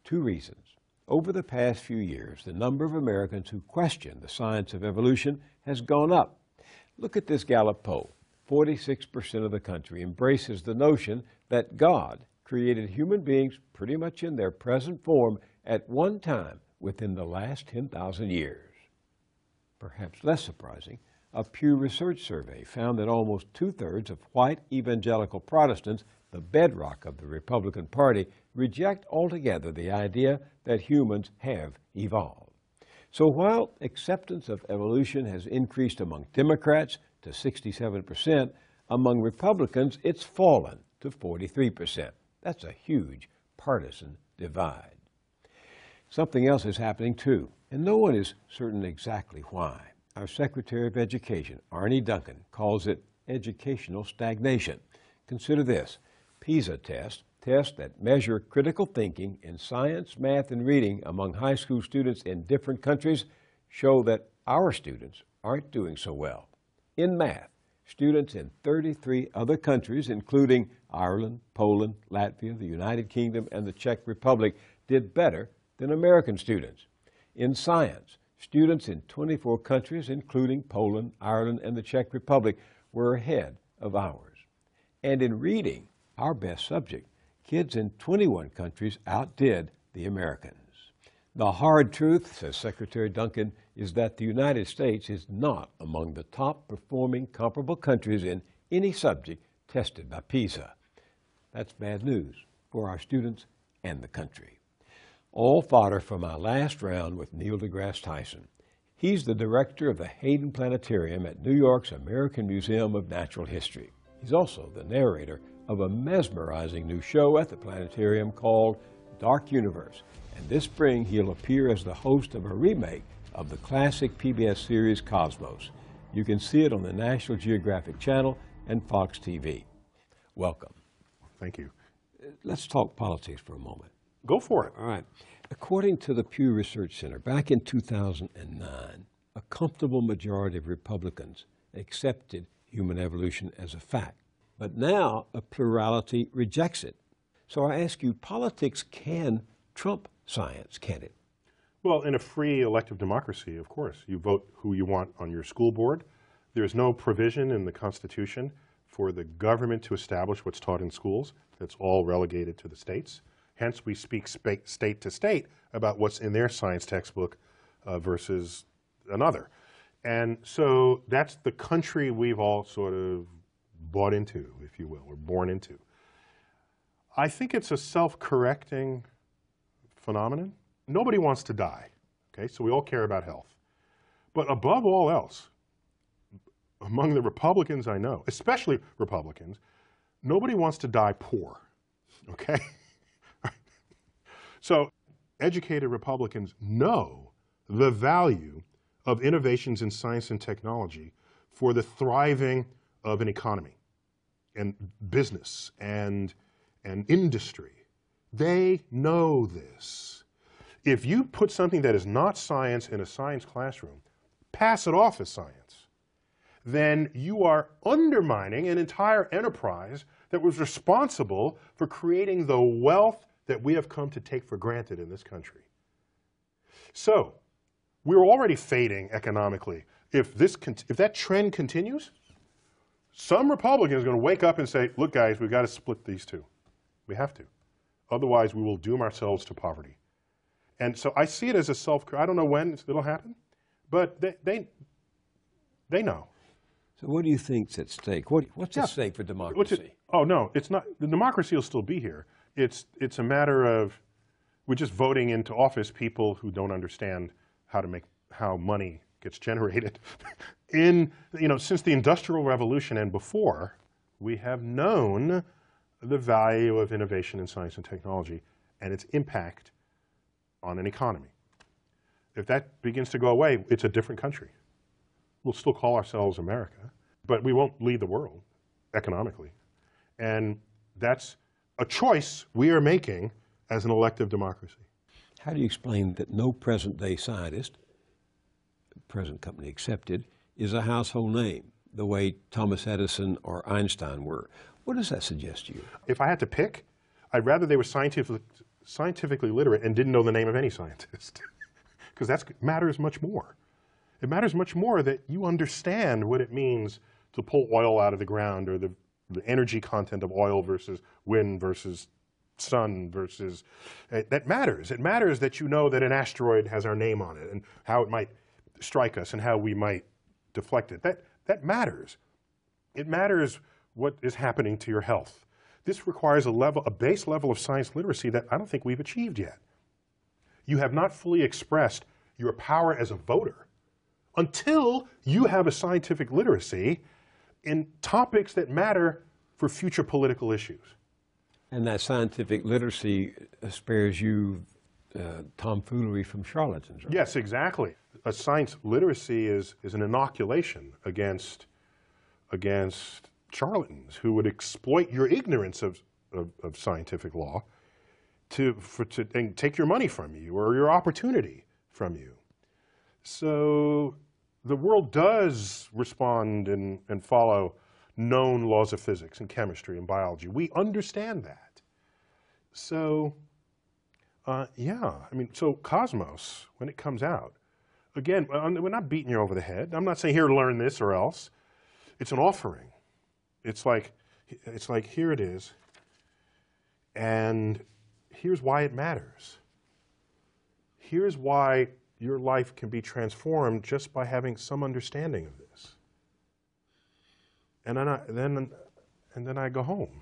2 reasons. Over the past few years, the number of Americans who question the science of evolution has gone up. Look at this Gallup poll. 46% of the country embraces the notion that God created human beings pretty much in their present form at one time within the last 10,000 years. Perhaps less surprising, a Pew Research survey found that almost 2/3 of white evangelical Protestants, the bedrock of the Republican Party, reject altogether the idea that humans have evolved. So while acceptance of evolution has increased among Democrats to 67%, among Republicans it's fallen to 43%. That's a huge partisan divide. Something else is happening too, and no one is certain exactly why. Our Secretary of Education, Arne Duncan, calls it educational stagnation. Consider this: PISA tests that measure critical thinking in science, math, and reading among high school students in different countries show that our students aren't doing so well. In math, students in 33 other countries, including Ireland, Poland, Latvia, the United Kingdom, and the Czech Republic, did better than American students. In science, students in 24 countries, including Poland, Ireland, and the Czech Republic, were ahead of ours. And in reading, our best subject, kids in 21 countries outdid the Americans. The hard truth, says Secretary Duncan, is that the United States is not among the top performing comparable countries in any subject tested by PISA. That's bad news for our students and the country. All fodder from our last round with Neil deGrasse Tyson. He's the director of the Hayden Planetarium at New York's American Museum of Natural History. He's also the narrator of a mesmerizing new show at the planetarium called Dark Universe. And this spring, he'll appear as the host of a remake of the classic PBS series Cosmos. You can see it on the National Geographic Channel and Fox TV. Welcome. Thank you. Let's talk politics for a moment. Go for it. All right. According to the Pew Research Center, back in 2009, a comfortable majority of Republicans accepted human evolution as a fact. But now a plurality rejects it. So I ask you, politics can trump science, can it? Well, in a free elective democracy, of course. You vote who you want on your school board. There's no provision in the Constitution for the government to establish what's taught in schools. That's all relegated to the states. Hence, we speak state to state about what's in their science textbook versus another. And so that's the country we've all sort of bought into, if you will, or born into. I think it's a self-correcting phenomenon. Nobody wants to die, okay? So we all care about health. But above all else, among the Republicans I know, especially Republicans, nobody wants to die poor, okay? So educated Republicans know the value of innovations in science and technology for the thriving of an economy and business and industry. They know this. If you put something that is not science in a science classroom, pass it off as science, then you are undermining an entire enterprise that was responsible for creating the wealth that we have come to take for granted in this country. So, we're already fading economically. If that trend continues, some Republican is going to wake up and say, look guys, we've got to split these two. We have to. Otherwise, we will doom ourselves to poverty. And so I see it as a I don't know when it'll happen, but they know. So what do you think's at stake? What's at stake for democracy? Oh no, it's not. The democracy will still be here. It's a matter of we're just voting into office people who don't understand how money gets generated. Since the Industrial Revolution and before, we have known the value of innovation in science and technology and its impact on an economy. If that begins to go away, it's a different country. We'll still call ourselves America, but we won't lead the world economically. And that's a choice we are making as an elective democracy. How do you explain that no present-day scientist, present company accepted, is a household name, the way Thomas Edison or Einstein were? What does that suggest to you? If I had to pick, I'd rather they were scientifically literate and didn't know the name of any scientist, because that matters much more. It matters much more that you understand what it means to pull oil out of the ground, or the energy content of oil versus wind versus sun versus, that matters. It matters that you know that an asteroid has our name on it and how it might strike us and how we might deflect it. That matters. It matters what is happening to your health. This requires a base level of science literacy that I don't think we've achieved yet. You have not fully expressed your power as a voter until you have a scientific literacy in topics that matter for future political issues. And that scientific literacy spares you tomfoolery from charlatans, right? Yes, exactly. A science literacy is an inoculation against charlatans who would exploit your ignorance of scientific law and take your money from you or your opportunity from you. So the world does respond and follow known laws of physics and chemistry and biology. We understand that. So, yeah, I mean, so Cosmos, when it comes out, again, we're not beating you over the head. I'm not saying here, learn this or else. It's an offering. It's like, here it is, and here's why it matters. Here's why your life can be transformed just by having some understanding of this. And then I go home.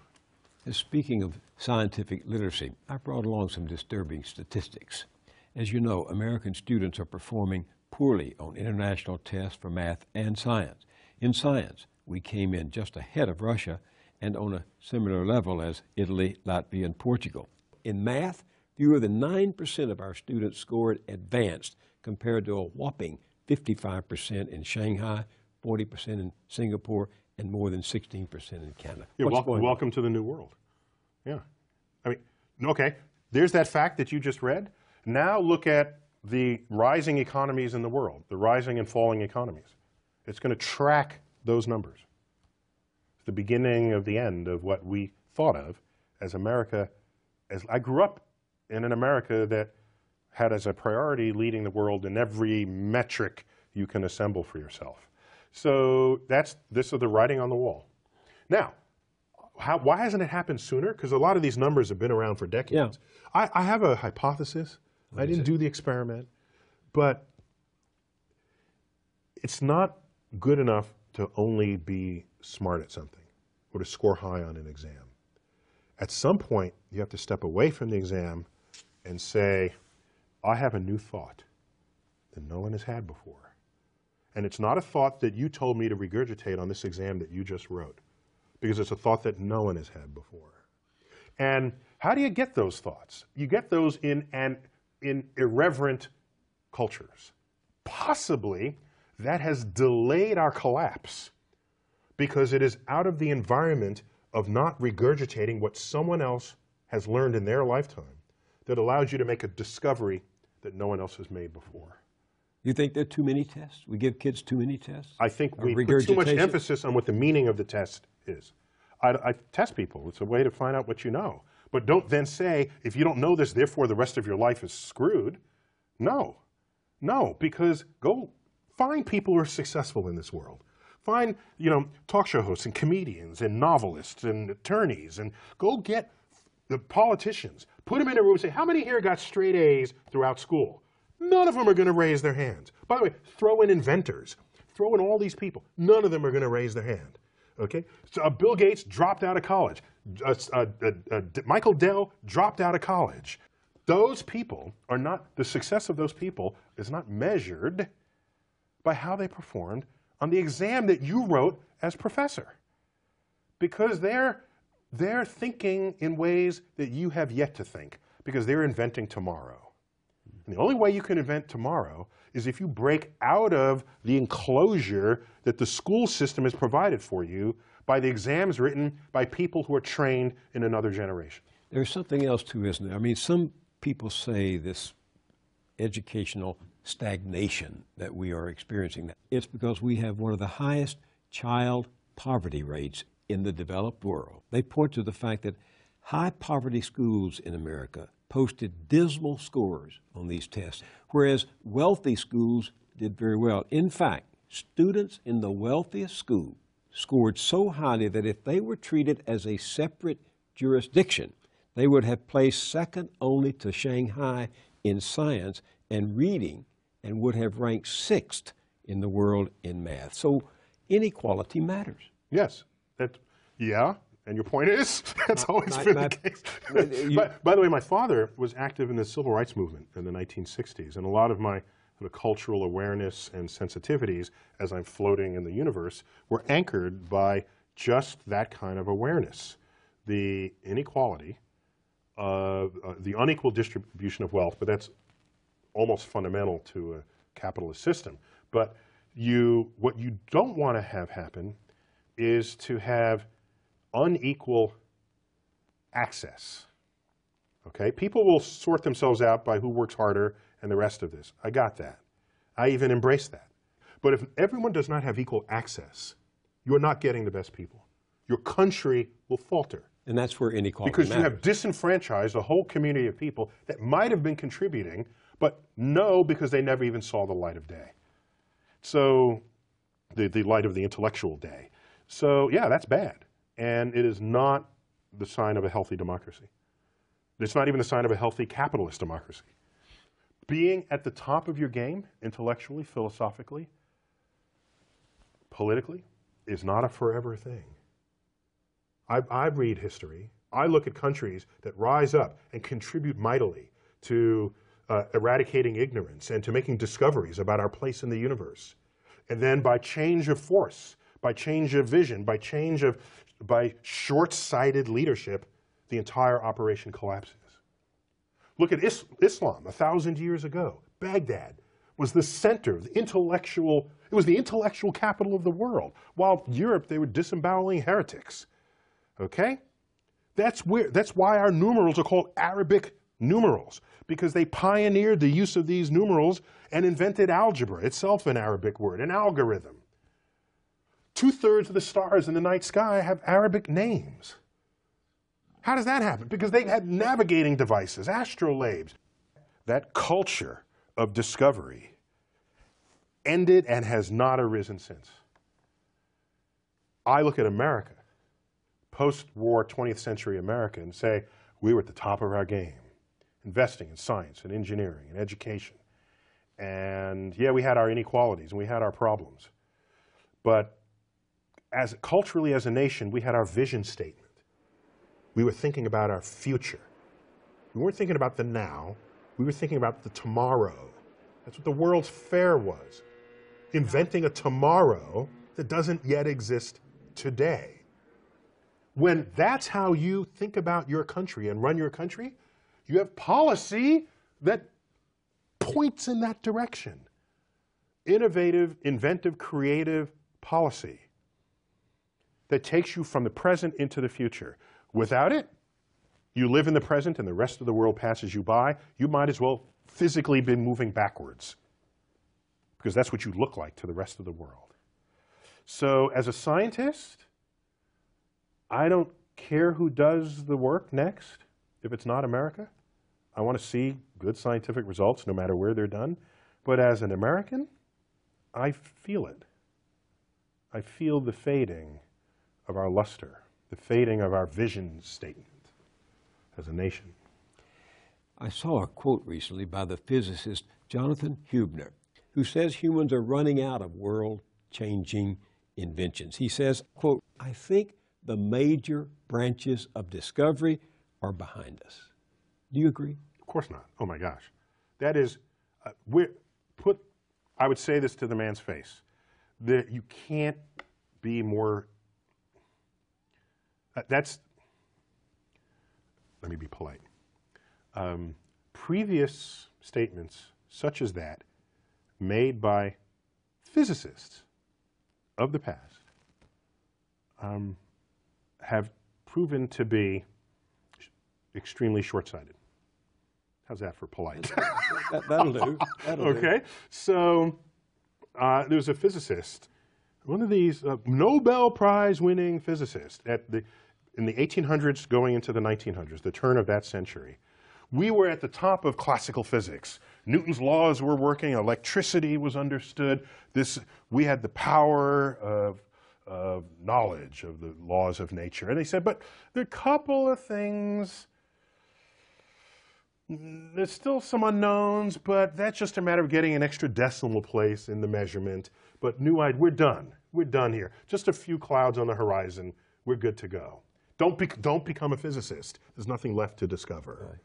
Speaking of scientific literacy, I brought along some disturbing statistics. As you know, American students are performing poorly on international tests for math and science. In science, we came in just ahead of Russia and on a similar level as Italy, Latvia, and Portugal. In math, fewer than 9% of our students scored advanced compared to a whopping 55% in Shanghai, 40% in Singapore, and more than 16% in Canada. Yeah, welcome to the new world. Yeah. I mean, okay, there's that fact that you just read. Now look at the rising economies in the world, the rising and falling economies. It's going to track those numbers. It's the beginning of the end of what we thought of as America. As I grew up in an America that had as a priority leading the world in every metric you can assemble for yourself. So this is the writing on the wall. Now, why hasn't it happened sooner? Because a lot of these numbers have been around for decades. Yeah. I have a hypothesis. I didn't do the experiment, but it's not good enough to only be smart at something or to score high on an exam. At some point, you have to step away from the exam and say, I have a new thought that no one has had before. And it's not a thought that you told me to regurgitate on this exam that you just wrote, because it's a thought that no one has had before. And how do you get those thoughts? You get those in irreverent cultures. Possibly that has delayed our collapse because it is out of the environment of not regurgitating what someone else has learned in their lifetime that allows you to make a discovery that no one else has made before. You think there are too many tests? We give kids too many tests? I think we put too much emphasis on what the meaning of the test is. I test people. It's a way to find out what you know. But don't then say, if you don't know this, therefore the rest of your life is screwed. No. No, because go find people who are successful in this world. Find, talk show hosts and comedians and novelists and attorneys, and go get the politicians. Put them in a room and say, how many here got straight A's throughout school? None of them are going to raise their hands. By the way, throw in inventors. Throw in all these people. None of them are going to raise their hand. Okay? So Bill Gates dropped out of college. Michael Dell dropped out of college. Those people are not, the success of those people is not measured by how they performed on the exam that you wrote as professor. Because they're thinking in ways that you have yet to think, because they're inventing tomorrow. And the only way you can invent tomorrow is if you break out of the enclosure that the school system has provided for you by the exams written by people who are trained in another generation. There's something else too, isn't there? I mean, some people say this educational stagnation that we are experiencing. It's because we have one of the highest child poverty rates in the developed world. They point to the fact that high poverty schools in America posted dismal scores on these tests, whereas wealthy schools did very well. In fact, students in the wealthiest school scored so highly that if they were treated as a separate jurisdiction, they would have placed second only to Shanghai in science and reading and would have ranked 6th in the world in math. So inequality matters. Yes. Yeah. And your point is, that's always been the case. By the way, my father was active in the civil rights movement in the 1960s, and a lot of my cultural awareness and sensitivities as I'm floating in the universe were anchored by just that kind of awareness. The inequality, the unequal distribution of wealth, but that's almost fundamental to a capitalist system. But what you don't want to have happen is to have unequal access. Okay? People will sort themselves out by who works harder and the rest of this. I got that. I even embrace that. But if everyone does not have equal access, you're not getting the best people. Your country will falter. And that's where inequality because matters. You have disenfranchised a whole community of people that might have been contributing, but no, because they never even saw the light of day. So, the light of the intellectual day. So, yeah, that's bad. And it is not the sign of a healthy democracy. It's not even the sign of a healthy capitalist democracy. Being at the top of your game, intellectually, philosophically, politically, is not a forever thing. I read history. I look at countries that rise up and contribute mightily to eradicating ignorance and to making discoveries about our place in the universe. And then by change of force, by change of vision, by short-sighted leadership, the entire operation collapses. Look at Islam 1,000 years ago. Baghdad was the center, it was the intellectual capital of the world. While Europe, they were disemboweling heretics. Okay? That's why our numerals are called Arabic numerals, because they pioneered the use of these numerals and invented algebra, itself an Arabic word, an algorithm. 2/3 of the stars in the night sky have Arabic names. How does that happen? Because they had navigating devices, astrolabes. That culture of discovery ended and has not arisen since. I look at America, post-war 20th century America, and say we were at the top of our game, investing in science and engineering and education. And yeah, we had our inequalities and we had our problems. But culturally as a nation, we had our vision statement. We were thinking about our future. We weren't thinking about the now. We were thinking about the tomorrow. That's what the World's Fair was. Inventing a tomorrow that doesn't yet exist today. When that's how you think about your country and run your country, you have policy that points in that direction. Innovative, inventive, creative policy that takes you from the present into the future. Without it, you live in the present and the rest of the world passes you by. You might as well physically be moving backwards, because that's what you look like to the rest of the world. So as a scientist, I don't care who does the work next. If it's not America, I want to see good scientific results no matter where they're done. But as an American, I feel it. I feel the fading of our luster, the fading of our vision statement as a nation. I saw a quote recently by the physicist Jonathan Hubner, who says humans are running out of world-changing inventions. He says, quote, "I think the major branches of discovery are behind us." Do you agree? Of course not. Oh my gosh. That is, I would say this to the man's face, that you can't be more, let me be polite. Previous statements such as that made by physicists of the past have proven to be extremely short-sighted. How's that for polite? That'll do. That'll okay. do. So there was a physicist, one of these Nobel Prize winning physicists in the 1800s going into the 1900s, the turn of that century. We were at the top of classical physics. Newton's laws were working, electricity was understood. We had the power of knowledge of the laws of nature. And they said, but there are a couple of things, there's still some unknowns, but that's just a matter of getting an extra decimal place in the measurement. But we're done. We're done here. Just a few clouds on the horizon. We're good to go. Don't become a physicist. There's nothing left to discover. Right.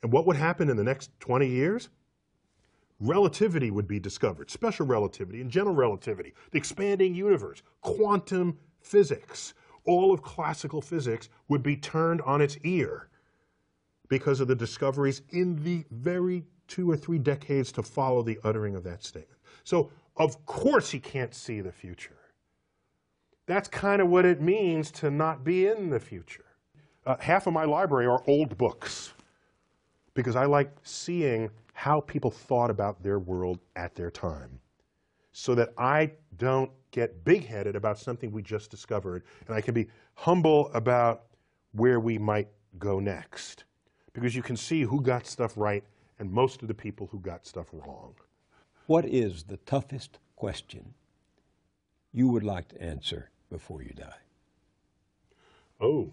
And what would happen in the next 20 years? Relativity would be discovered, special relativity and general relativity, the expanding universe, quantum physics. All of classical physics would be turned on its ear because of the discoveries in the very 2 or 3 decades to follow the uttering of that statement. So, of course he can't see the future. That's kind of what it means to not be in the future. Half of my library are old books because I like seeing how people thought about their world at their time so that I don't get big-headed about something we just discovered and I can be humble about where we might go next. Because you can see who got stuff right and most of the people who got stuff wrong. What is the toughest question you would like to answer before you die? Oh,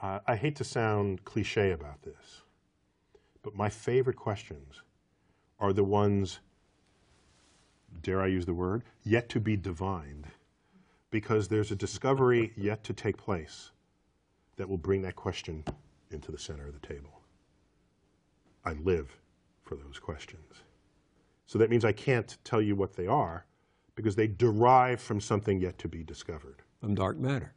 I hate to sound cliche about this, but my favorite questions are the ones, dare I use the word, yet to be divined, because there's a discovery yet to take place that will bring that question into the center of the table. I live for those questions. So that means I can't tell you what they are because they derive from something yet to be discovered. From dark matter.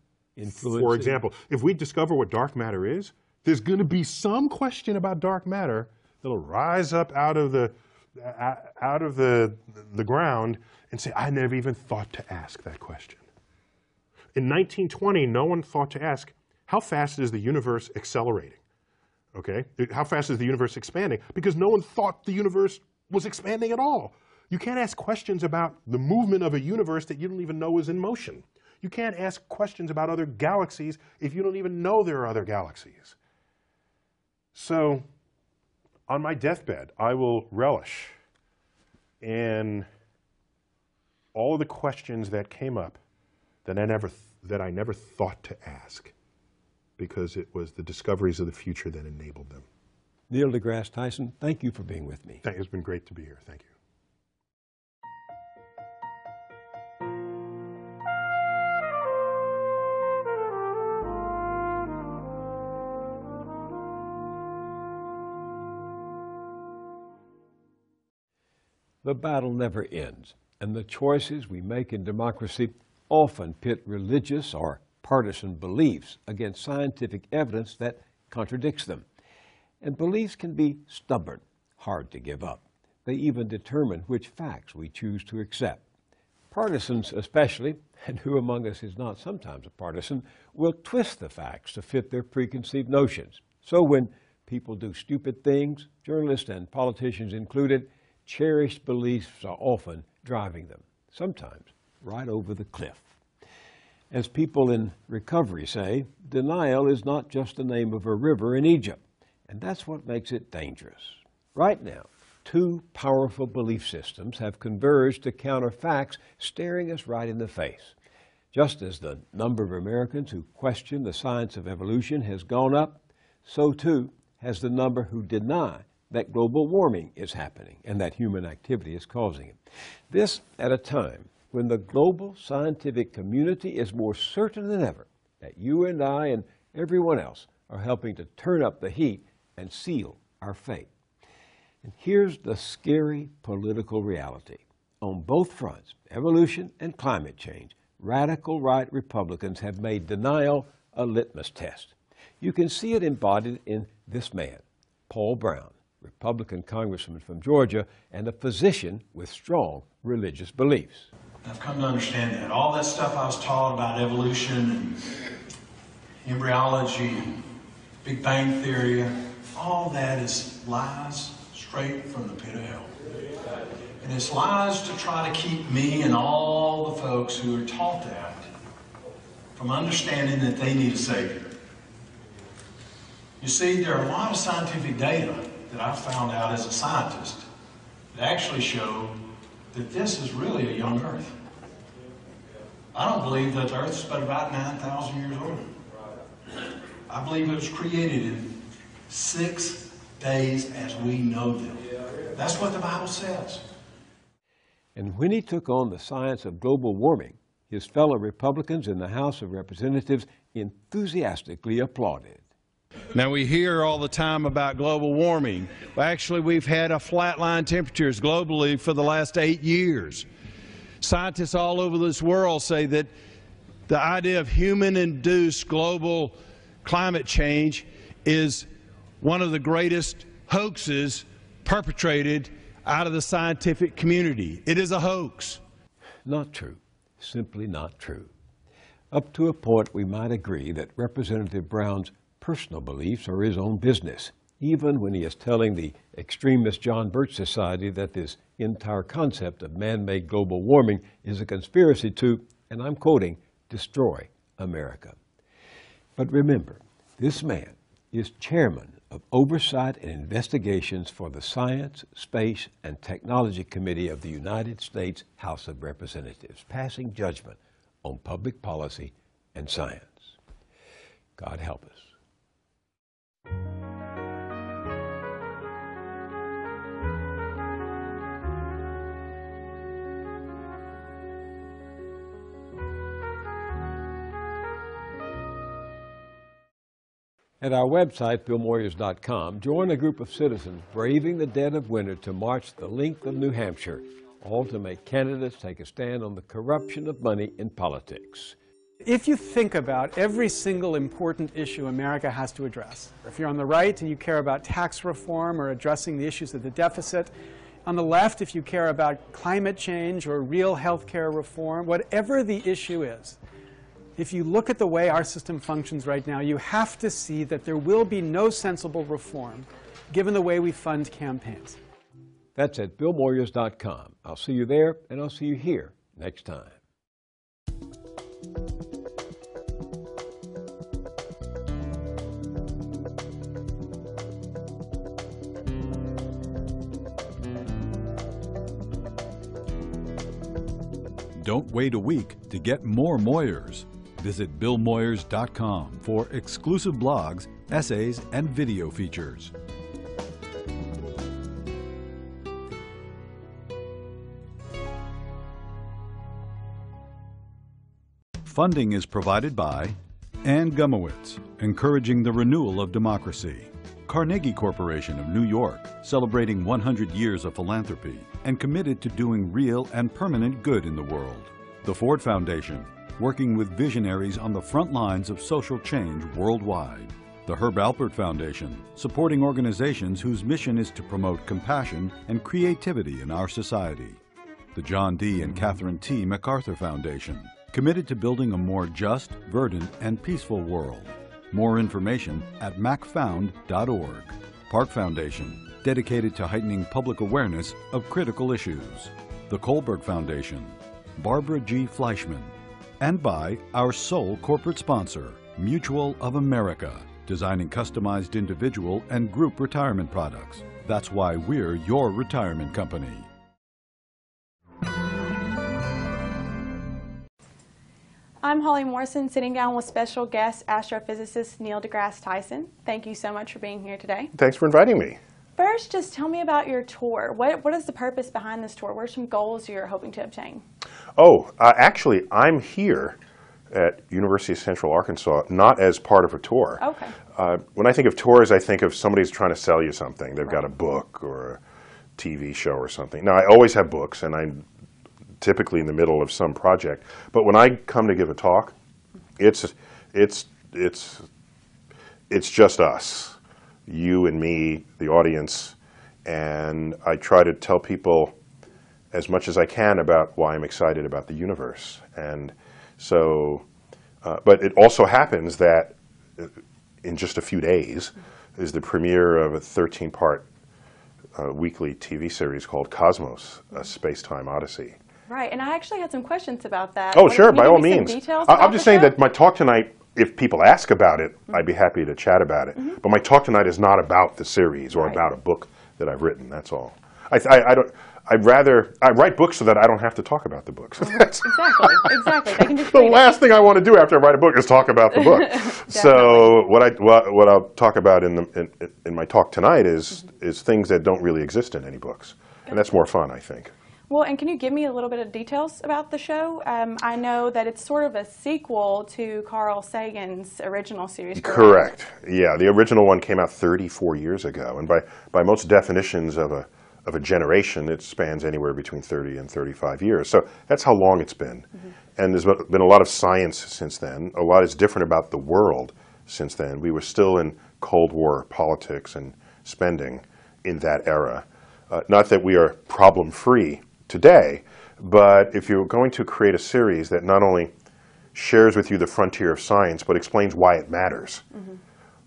For example, if we discover what dark matter is, there's going to be some question about dark matter that'll rise up out of the ground and say, I never even thought to ask that question. In 1920, no one thought to ask, how fast is the universe accelerating? Okay? How fast is the universe expanding? Because no one thought the universe was expanding at all. You can't ask questions about the movement of a universe that you don't even know is in motion. You can't ask questions about other galaxies if you don't even know there are other galaxies. So, on my deathbed, I will relish in all of the questions that came up that I never thought to ask, because it was the discoveries of the future that enabled them. Neil deGrasse Tyson, thank you for being with me. It's been great to be here. Thank you. The battle never ends, and the choices we make in democracy often pit religious or partisan beliefs against scientific evidence that contradicts them. And beliefs can be stubborn, hard to give up. They even determine which facts we choose to accept. Partisans especially, and who among us is not sometimes a partisan, will twist the facts to fit their preconceived notions. So when people do stupid things, journalists and politicians included, cherished beliefs are often driving them, sometimes right over the cliff. As people in recovery say, denial is not just the name of a river in Egypt, and that's what makes it dangerous. Right now, two powerful belief systems have converged to counter facts staring us right in the face. Just as the number of Americans who question the science of evolution has gone up, so too has the number who deny that global warming is happening and that human activity is causing it. This at a time when the global scientific community is more certain than ever that you and I and everyone else are helping to turn up the heat and seal our fate. And here's the scary political reality. On both fronts, evolution and climate change, radical right Republicans have made denial a litmus test. You can see it embodied in this man, Paul Brown, Republican congressman from Georgia and a physician with strong religious beliefs. I've come to understand that all that stuff I was taught about evolution and embryology and Big Bang Theory, all that is lies straight from the pit of hell. And it's lies to try to keep me and all the folks who are taught that from understanding that they need a Savior. You see, there are a lot of scientific data that I found out as a scientist that actually show that this is really a young Earth. I don't believe that the Earth is but about 9,000 years old. I believe it was created in 6 days as we know them. That's what the Bible says. And when he took on the science of global warming, his fellow Republicans in the House of Representatives enthusiastically applauded. Now, we hear all the time about global warming. Well, actually, we've had a flatline temperatures globally for the last 8 years. Scientists all over this world say that the idea of human-induced global climate change is one of the greatest hoaxes perpetrated out of the scientific community. It is a hoax. Not true. Simply not true. Up to a point, we might agree that Representative Brown's personal beliefs are his own business, even when he is telling the extremist John Birch Society that this entire concept of man-made global warming is a conspiracy to, and I'm quoting, destroy America. But remember, this man is chairman of Oversight and Investigations for the Science, Space, and Technology Committee of the United States House of Representatives, passing judgment on public policy and science. God help us. At our website, BillMoyers.com, join a group of citizens braving the dead of winter to march the length of New Hampshire, all to make candidates take a stand on the corruption of money in politics. If you think about every single important issue America has to address, if you're on the right and you care about tax reform or addressing the issues of the deficit, on the left if you care about climate change or real health care reform, whatever the issue is, if you look at the way our system functions right now, you have to see that there will be no sensible reform given the way we fund campaigns. That's at BillMoyers.com. I'll see you there, and I'll see you here next time. Don't wait a week to get more Moyers. Visit BillMoyers.com for exclusive blogs, essays, and video features. Funding is provided by Ann Gumowitz, encouraging the renewal of democracy. Carnegie Corporation of New York, celebrating 100 years of philanthropy and committed to doing real and permanent good in the world. The Ford Foundation, working with visionaries on the front lines of social change worldwide. The Herb Alpert Foundation, supporting organizations whose mission is to promote compassion and creativity in our society. The John D. and Catherine T. MacArthur Foundation, committed to building a more just, verdant, and peaceful world. More information at macfound.org. Park Foundation, dedicated to heightening public awareness of critical issues. The Kohlberg Foundation, Barbara G. Fleischman. And by our sole corporate sponsor, Mutual of America, designing customized individual and group retirement products. That's why we're your retirement company. I'm Holly Morrison, sitting down with special guest astrophysicist Neil deGrasse Tyson. Thank you so much for being here today. Thanks for inviting me. First, just tell me about your tour. What is the purpose behind this tour? What are some goals you're hoping to obtain? Oh, actually, I'm here at University of Central Arkansas, not as part of a tour. Okay. When I think of tours, I think of somebody's trying to sell you something. They've got a book or a TV show or something. Now, I always have books, and I'm typically in the middle of some project. But when I come to give a talk, it's just us, you and me, the audience, and I try to tell people as much as I can about why I'm excited about the universe. And so, but it also happens that in just a few days is the premiere of a 13-part weekly TV series called Cosmos, A Space-Time Odyssey. Right, and I actually had some questions about that. Oh, sure, by all Can you give me means. some details I'm about just the saying show? that my talk tonight, if people ask about it, I'd be happy to chat about it. But my talk tonight is not about the series or about a book that I've written, that's all. I write books so that I don't have to talk about the books. Exactly. They can just The read it. last thing I want to do after I write a book is talk about the book. So what I'll talk about in my talk tonight is things that don't really exist in any books, and that's more fun, I think. Well, and can you give me a little bit of details about the show? I know that it's sort of a sequel to Carl Sagan's original series. Correct. Yeah, the original one came out 34 years ago, and by most definitions of a generation, it spans anywhere between 30 and 35 years. So that's how long it's been. And there's been a lot of science since then. A lot is different about the world since then. We were still in Cold War politics and spending in that era. Not that we are problem-free today, but if you're going to create a series that not only shares with you the frontier of science, but explains why it matters,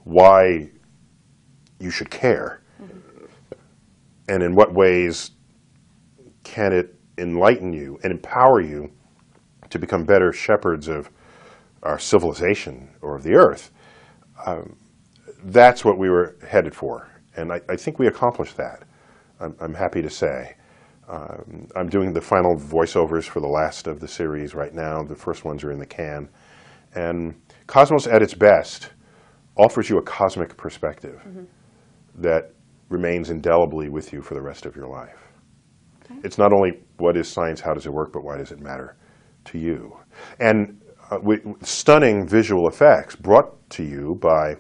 why you should care, and in what ways can it enlighten you and empower you to become better shepherds of our civilization or of the earth, that's what we were headed for. And I think we accomplished that, I'm happy to say. I'm doing the final voiceovers for the last of the series right now. The first ones are in the can. And Cosmos at its best offers you a cosmic perspective that remains indelibly with you for the rest of your life. Okay. It's not only what is science, how does it work, but why does it matter to you? And stunning visual effects brought to you by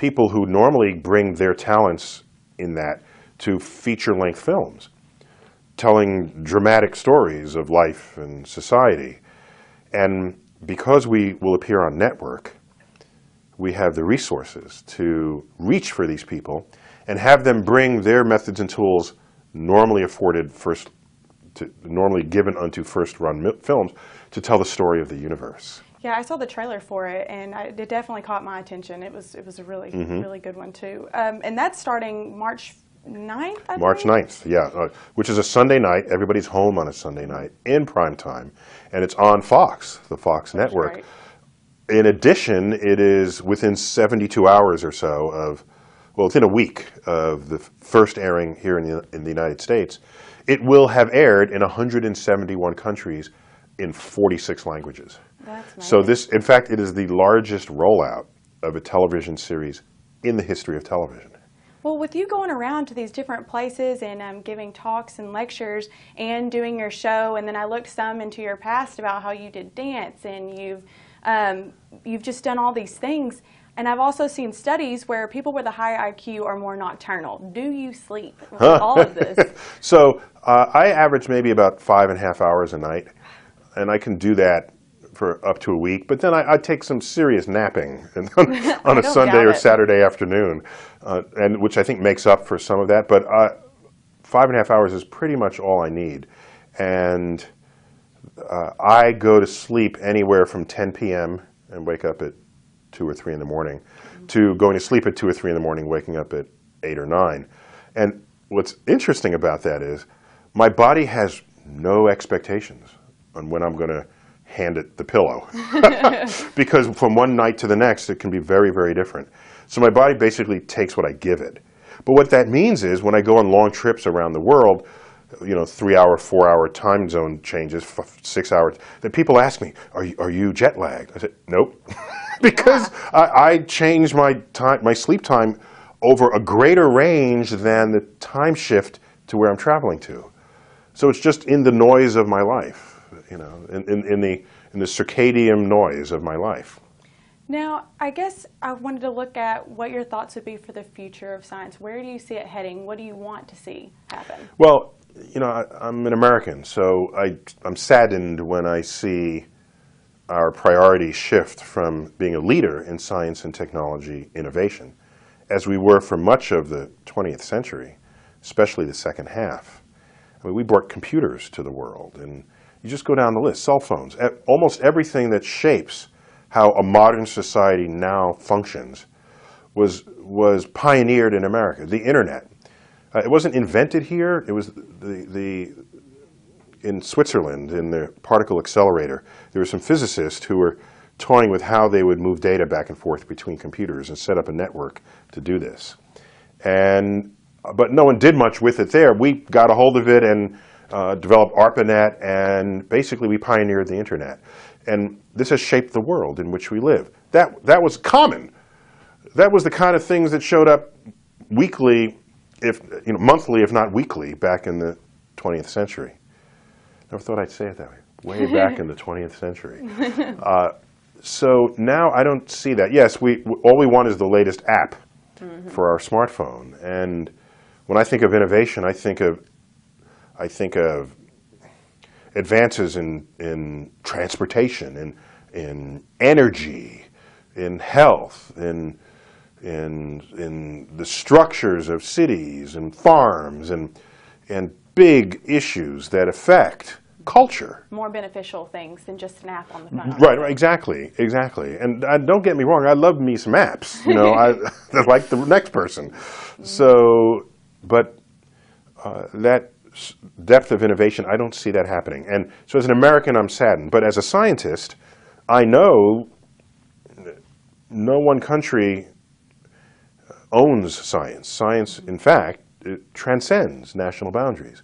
people who normally bring their talents in that to feature-length films, telling dramatic stories of life and society. And because we will appear on network, we have the resources to reach for these people and have them bring their methods and tools normally normally given unto first-run films to tell the story of the universe. Yeah, I saw the trailer for it, and it definitely caught my attention. It was a really, really good one, too. And that's starting March 9th, I March believe? 9th, yeah, which is a Sunday night. Everybody's home on a Sunday night in prime time, and it's on Fox, the Fox network. Right. In addition, it is within 72 hours or so of, well, within a week of the first airing here in the United States. It will have aired in 171 countries in 46 languages. That's nice. So this, in fact, it is the largest rollout of a television series in the history of television. Well, with you going around to these different places and giving talks and lectures and doing your show, and then I looked some into your past about how you did dance and you've just done all these things. And I've also seen studies where people with a high IQ are more nocturnal. Do you sleep with all of this? So I average maybe about 5.5 hours a night, and I can do that for up to a week. But then I take some serious napping on a Sunday or Saturday afternoon, and which I think makes up for some of that. But 5.5 hours is pretty much all I need. And I go to sleep anywhere from 10 p.m. and wake up at 2 or 3 in the morning, to going to sleep at 2 or 3 in the morning, waking up at 8 or 9. And what's interesting about that is my body has no expectations on when I'm going to hand it the pillow. Because from one night to the next, it can be very, very different. So my body basically takes what I give it. But what that means is when I go on long trips around the world, 3-hour, 4-hour time zone changes, 6 hours, that people ask me, are you jet lagged? I said, nope. Because I change my sleep time over a greater range than the time shift to where I'm traveling to. So it's just in the noise of my life, in the circadian noise of my life. Now, I guess I wanted to look at what your thoughts would be for the future of science. Where do you see it heading? What do you want to see happen? Well, I'm an American, so I'm saddened when I see our priorities shift from being a leader in science and technology innovation, as we were for much of the 20th century, especially the second half. I mean, we brought computers to the world, and you just go down the list, cell phones, almost everything that shapes how a modern society now functions was pioneered in America. The internet. It wasn't invented here. It was in Switzerland, in the particle accelerator, there were some physicists who were toying with how they would move data back and forth between computers and set up a network to do this. But no one did much with it there. We got a hold of it and developed ARPANET, and basically we pioneered the internet. And this has shaped the world in which we live. That was common. That was the kind of things that showed up weekly, monthly, if not weekly, back in the 20th century. Never thought I'd say it that way back in the 20th century. So now I don't see that. Yes, all we want is the latest app for our smartphone. And when I think of innovation, I think of advances in transportation, in energy, in health, in the structures of cities and farms, and big issues that affect culture. More beneficial things than just an app on the phone. Right, exactly. And don't get me wrong, I love me some apps. I like the next person. So, but that depth of innovation, I don't see that happening. And so as an American, I'm saddened. But as a scientist, I know no one country owns science. Science, in fact, it transcends national boundaries.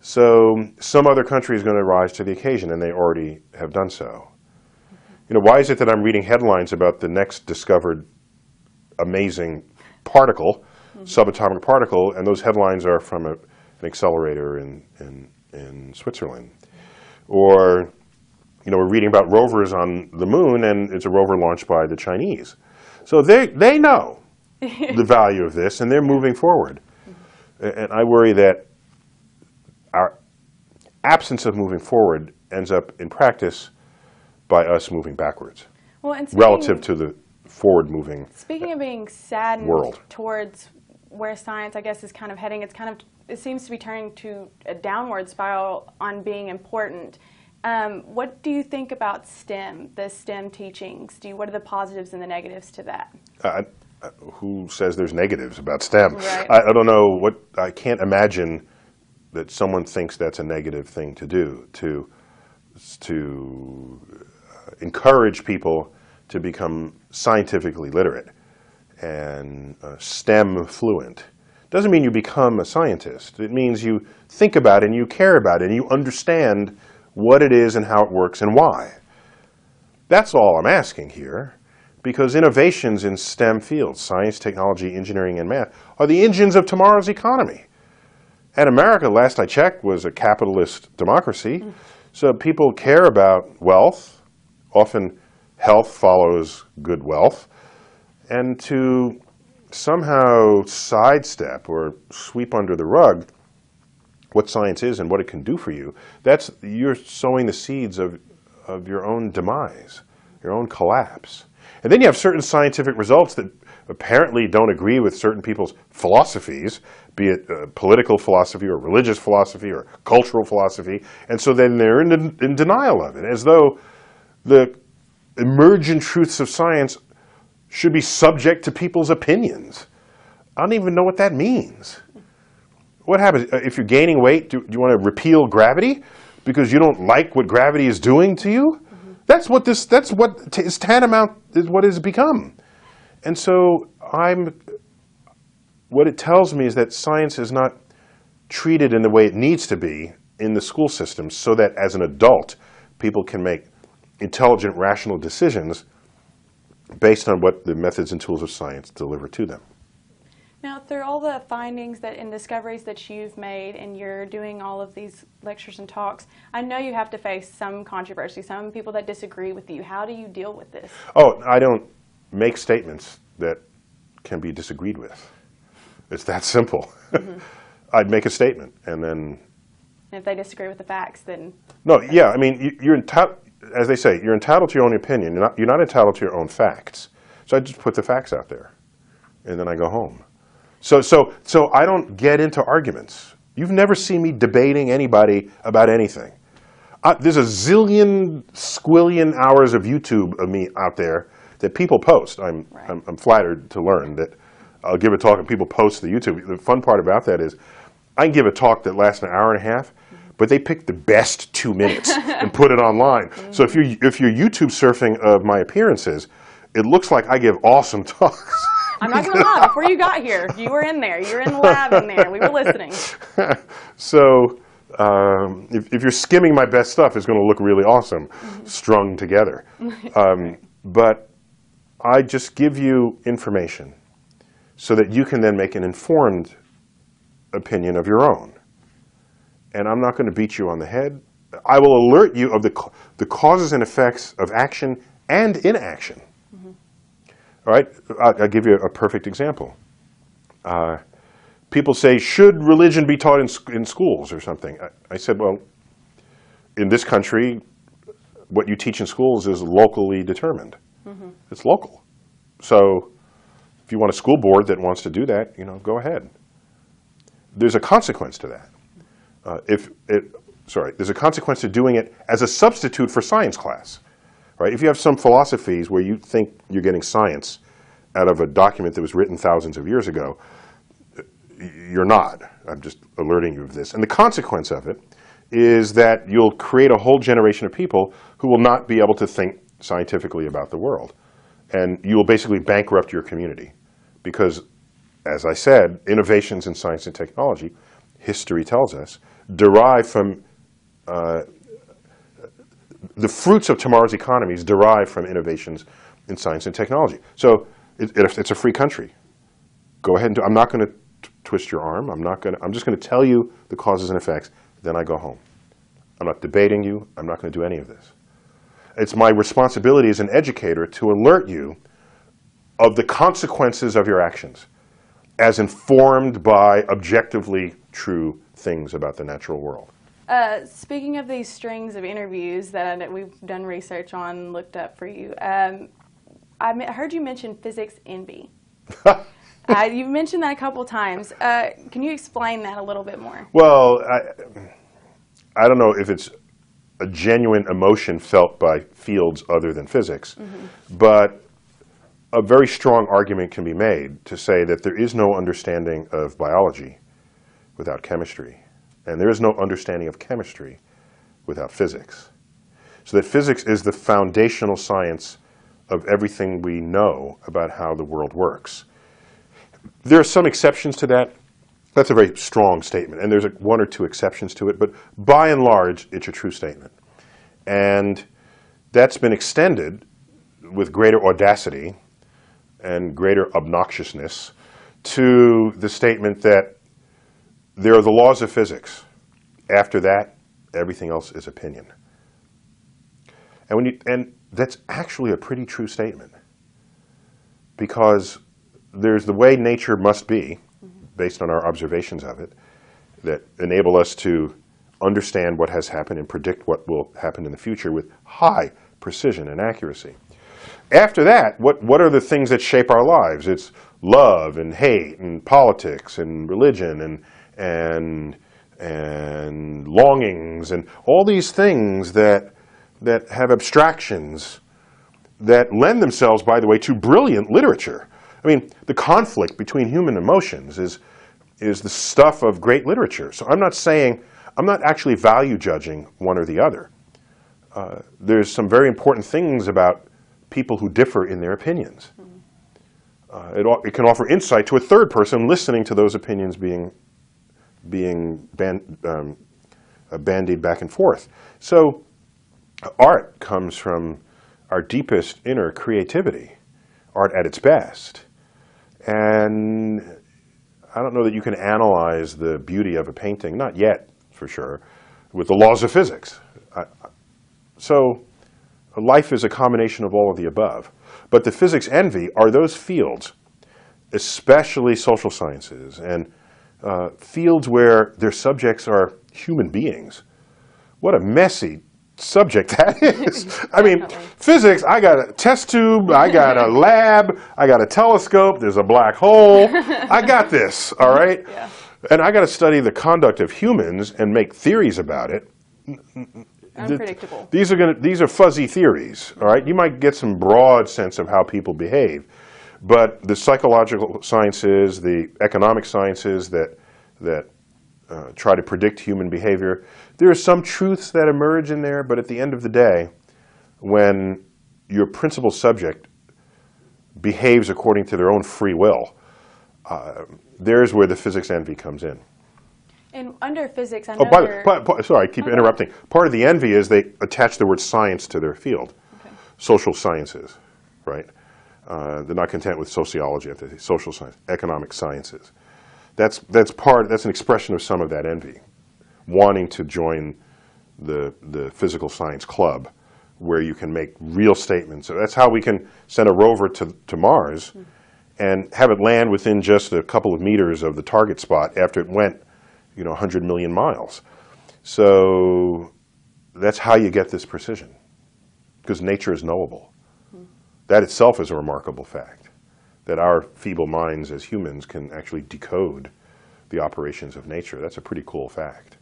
So some other country is going to rise to the occasion, and they already have done so. Why is it that I'm reading headlines about the next discovered amazing particle, subatomic particle, and those headlines are from an accelerator in Switzerland? Or, we're reading about rovers on the moon, and it's a rover launched by the Chinese. So they know the value of this, and they're moving forward. And I worry that our absence of moving forward ends up in practice by us moving backwards, well, and relative to the forward-moving Speaking of being saddened world. towards where science, I guess, is kind of heading, it seems to be turning to a downward spiral on being important. What do you think about STEM, the STEM teachings? What are the positives and the negatives to that? Who says there's negatives about STEM? Right. I don't know I can't imagine that someone thinks that's a negative thing to do, to encourage people to become scientifically literate and STEM fluent. Doesn't mean you become a scientist. It means you think about it and you care about it and you understand what it is and how it works and why. That's all I'm asking here, because innovations in STEM fields, science, technology, engineering, and math, are the engines of tomorrow's economy. And America, last I checked, was a capitalist democracy, so people care about wealth. Often health follows good wealth. And to somehow sidestep or sweep under the rug what science is and what it can do for you, you're sowing the seeds of your own demise, your own collapse. And then you have certain scientific results that apparently don't agree with certain people's philosophies, be it political philosophy or religious philosophy or cultural philosophy, and so then they're in denial of it, as though the emergent truths of science should be subject to people's opinions. I don't even know what that means. What happens if you're gaining weight? Do you want to repeal gravity because you don't like what gravity is doing to you? That's what is tantamount is what it's become. And so what it tells me is that science is not treated in the way it needs to be in the school system, so that as an adult, people can make intelligent, rational decisions based on what the methods and tools of science deliver to them. Now, through all the findings and discoveries that you've made, and you're doing all of these lectures and talks, I know you have to face some controversy, some people that disagree with you. How do you deal with this? Oh, I don't make statements that can be disagreed with. It's that simple. I'd make a statement, and then... And if they disagree with the facts, then... No, yeah, I mean, you're entitled, as they say, you're entitled to your own opinion. You're not entitled to your own facts. So I just put the facts out there, and then I go home. So I don't get into arguments. You've never seen me debating anybody about anything. There's a zillion, squillion hours of YouTube of me out there that people post. I'm flattered to learn that I'll give a talk and people post the YouTube. The fun part about that is I can give a talk that lasts an hour and a half, but they pick the best 2 minutes and put it online. So if you're YouTube surfing of my appearances, it looks like I give awesome talks. I'm not going to lie, before you got here, you were in there. You were in the lab in there. We were listening. So if you're skimming my best stuff, it's going to look really awesome, strung together. But I just give you information so that you can then make an informed opinion of your own. And I'm not going to beat you on the head. I will alert you of the causes and effects of action and inaction. All right, I'll give you a perfect example. People say, should religion be taught in schools or something? I said, well, in this country, what you teach in schools is locally determined. It's local. So if you want a school board that wants to do that, go ahead. There's a consequence to that. There's a consequence to doing it as a substitute for science class. Right? If you have some philosophies where you think you're getting science out of a document that was written thousands of years ago, you're not. I'm just alerting you of this. And the consequence of it is that you'll create a whole generation of people who will not be able to think scientifically about the world. And you will basically bankrupt your community. Because, as I said, innovations in science and technology, history tells us, derive from the fruits of tomorrow's economies derive from innovations in science and technology. So it's a free country. Go ahead and I'm not going to twist your arm. I'm just going to tell you the causes and effects. Then I go home. I'm not debating you. I'm not going to do any of this. It's my responsibility as an educator to alert you of the consequences of your actions as informed by objectively true things about the natural world. Speaking of these strings of interviews that we've done research on, looked up for you, I heard you mention physics envy. You've mentioned that a couple times. Can you explain that a little bit more? Well, I don't know if it's a genuine emotion felt by fields other than physics, but a very strong argument can be made to say that there is no understanding of biology without chemistry, and there is no understanding of chemistry without physics. So that physics is the foundational science of everything we know about how the world works. There are some exceptions to that. That's a very strong statement, and there's one or two exceptions to it, but by and large, it's a true statement. And that's been extended with greater audacity and greater obnoxiousness to the statement that there are the laws of physics. After that, everything else is opinion. And that's actually a pretty true statement, because there's the way nature must be, based on our observations of it, that enable us to understand what has happened and predict what will happen in the future with high precision and accuracy. After that, what are the things that shape our lives? It's love and hate and politics and religion and longings and all these things that have abstractions that lend themselves, by the way, to brilliant literature. I mean, the conflict between human emotions is the stuff of great literature. So I'm not actually value judging one or the other. There's some very important things about people who differ in their opinions. It can offer insight to a third person listening to those opinions being bandied back and forth. So art comes from our deepest inner creativity, art at its best. And I don't know that you can analyze the beauty of a painting, not yet for sure, with the laws of physics. So life is a combination of all of the above. But the physics envy are those fields, especially social sciences, and fields where their subjects are human beings. What a messy subject that is. I mean, physics, I got a test tube, I got a lab, I got a telescope, there's a black hole. I got this, all right? Yeah. And I got to study the conduct of humans and make theories about it. Unpredictable. These are fuzzy theories, all right? You might get some broad sense of how people behave, but the psychological sciences, the economic sciences that try to predict human behavior, there are some truths that emerge in there, but at the end of the day, when your principal subject behaves according to their own free will, there's where the physics envy comes in. And under physics, I know sorry, I keep interrupting. Part of the envy is they attach the word science to their field. Okay. Social sciences, right? They're not content with sociology, they say social science, economic sciences. That's an expression of some of that envy, wanting to join the physical science club, where you can make real statements. So that's how we can send a rover to Mars and have it land within just a couple of meters of the target spot after it went 100 million miles. So that's how you get this precision, because nature is knowable. That itself is a remarkable fact, that our feeble minds as humans can actually decode the operations of nature. That's a pretty cool fact.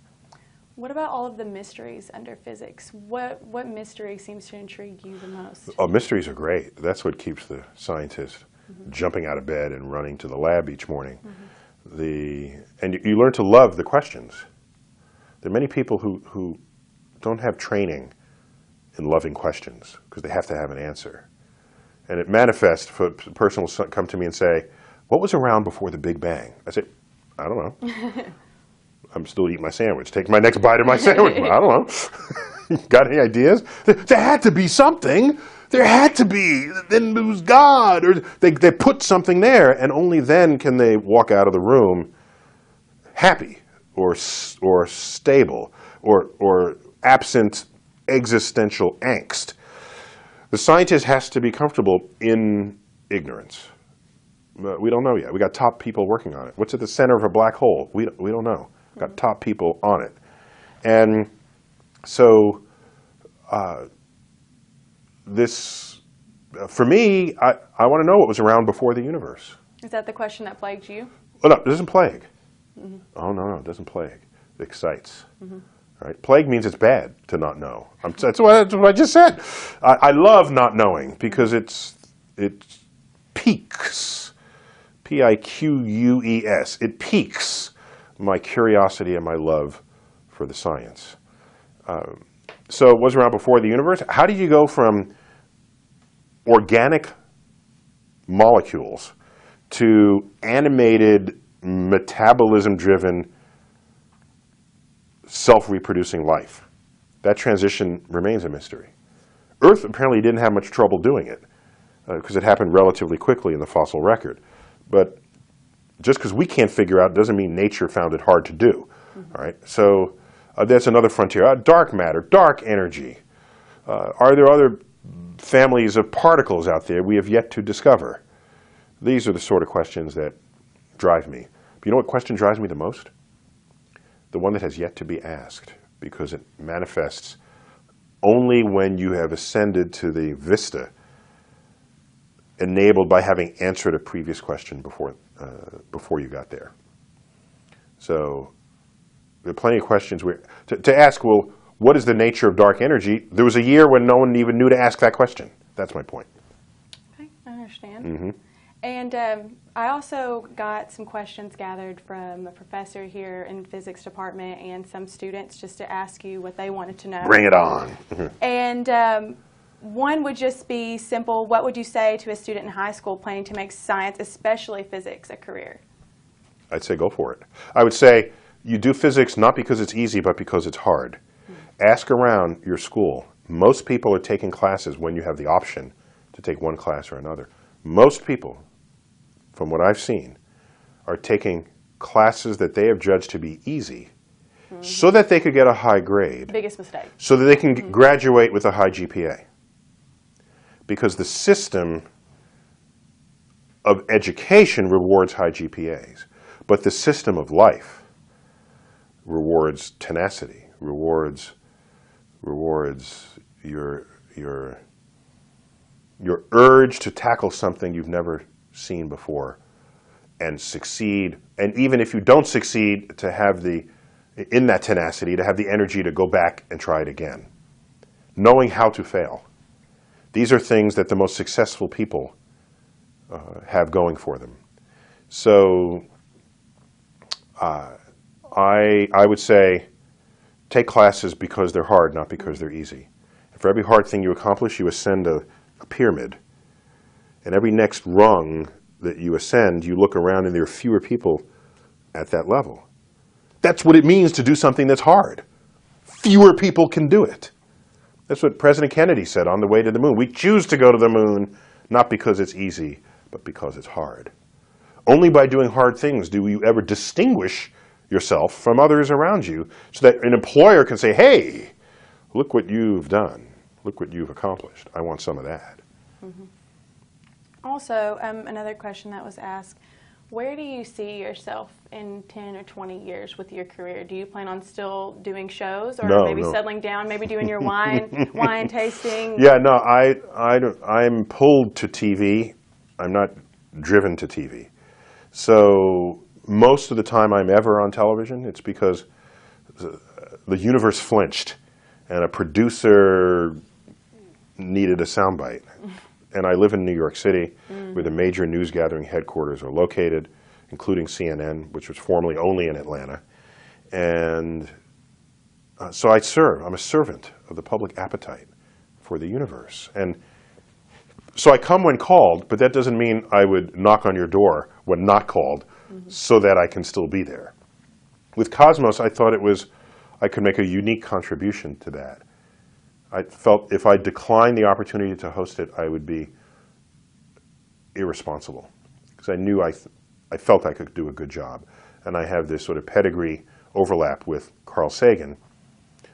What about all of the mysteries under physics? What mystery seems to intrigue you the most? Oh, mysteries are great. That's what keeps the scientist jumping out of bed and running to the lab each morning. And you learn to love the questions. There are many people who don't have training in loving questions because they have to have an answer. And it manifests, for a person will come to me and say, what was around before the Big Bang? I say, I don't know. I'm still eating my sandwich. Take my next bite of my sandwich. I don't know. Got any ideas? There had to be something. There had to be. Then it was God. Or they put something there, and only then can they walk out of the room happy or stable or absent existential angst. The scientist has to be comfortable in ignorance. We don't know yet. We got top people working on it. What's at the center of a black hole? We don't know. We've got top people on it. And so for me, I want to know what was around before the universe. Is that the question that plagued you? Oh, no, it doesn't plague. Oh, no, it doesn't plague. It excites. Right? Plague means it's bad to not know. That's what I just said. I love not knowing because it piques, P-I-Q-U-E-S. It piques my curiosity and my love for the science. So it was around before the universe. How did you go from organic molecules to animated, metabolism-driven, self-reproducing life? That transition remains a mystery. Earth apparently didn't have much trouble doing it because it happened relatively quickly in the fossil record. But just because we can't figure out doesn't mean nature found it hard to do. All right? So that's another frontier. Dark matter, dark energy. Are there other families of particles out there we have yet to discover? These are the sort of questions that drive me. But you know what question drives me the most? The one that has yet to be asked, because it manifests only when you have ascended to the vista enabled by having answered a previous question before you got there. So there are plenty of questions to ask. Well, what is the nature of dark energy? There was a year when no one even knew to ask that question. That's my point. Okay, I understand. And I also got some questions gathered from a professor here in the physics department and some students just to ask you what they wanted to know. Bring it on. And one would just be simple. What would you say to a student in high school planning to make science, especially physics, a career? I'd say go for it. I would say you do physics not because it's easy, but because it's hard. Ask around your school. Most people are taking classes when you have the option to take one class or another. Most people, from what I've seen, are taking classes that they have judged to be easy so that they could get a high grade. Biggest mistake. So that they can graduate with a high GPA. Because the system of education rewards high GPAs, but the system of life rewards tenacity, rewards your urge to tackle something you've never seen before and succeed. And even if you don't succeed, to have in that tenacity, to have the energy to go back and try it again. Knowing how to fail. These are things that the most successful people have going for them. So I would say take classes because they're hard, not because they're easy. And for every hard thing you accomplish, you ascend a pyramid. And every next rung that you ascend, you look around and there are fewer people at that level. That's what it means to do something that's hard. Fewer people can do it. That's what President Kennedy said on the way to the moon. We choose to go to the moon not because it's easy, but because it's hard. Only by doing hard things do you ever distinguish yourself from others around you so that an employer can say, hey, look what you've done. Look what you've accomplished. I want some of that. Also, another question that was asked, where do you see yourself in 10 or 20 years with your career? Do you plan on still doing shows or maybe settling down, maybe doing your wine tasting? Yeah, no, I'm pulled to TV. I'm not driven to TV. So most of the time I'm ever on television, it's because the universe flinched and a producer needed a soundbite. And I live in New York City, where the major news gathering headquarters are located, including CNN, which was formerly only in Atlanta. And so I serve. I'm a servant of the public appetite for the universe. And so I come when called, but that doesn't mean I would knock on your door when not called so that I can still be there. With Cosmos, I thought I could make a unique contribution to that. I felt if I declined the opportunity to host it, I would be irresponsible. Because I knew I felt I could do a good job. And I have this sort of pedigree overlap with Carl Sagan,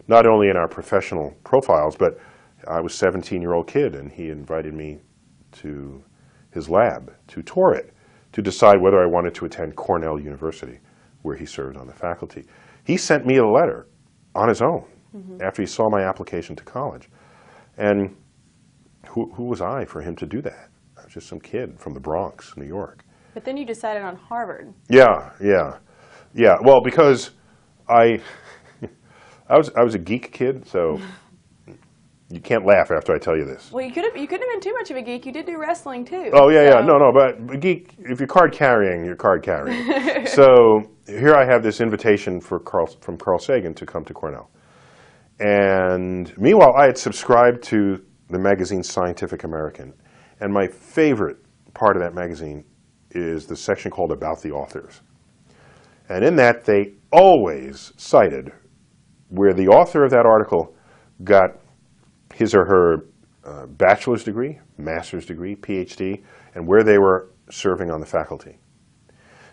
not only in our professional profiles, but I was a 17-year-old kid, and he invited me to his lab, to tour it, to decide whether I wanted to attend Cornell University, where he served on the faculty. He sent me a letter on his own after he saw my application to college. And who was I for him to do that? I was just some kid from the Bronx, New York. But then you decided on Harvard. Yeah. Well, because I was a geek kid, so you can't laugh after I tell you this. Well, you couldn't have been too much of a geek. You did do wrestling too. Oh yeah. No, but geek. If you're card carrying, you're card carrying. So here I have this invitation from Carl Sagan to come to Cornell, and meanwhile I had subscribed to the magazine Scientific American, and my favorite part of that magazine is the section called About the Authors. And in that, they always cited where the author of that article got his or her bachelor's degree, master's degree, PhD, and where they were serving on the faculty.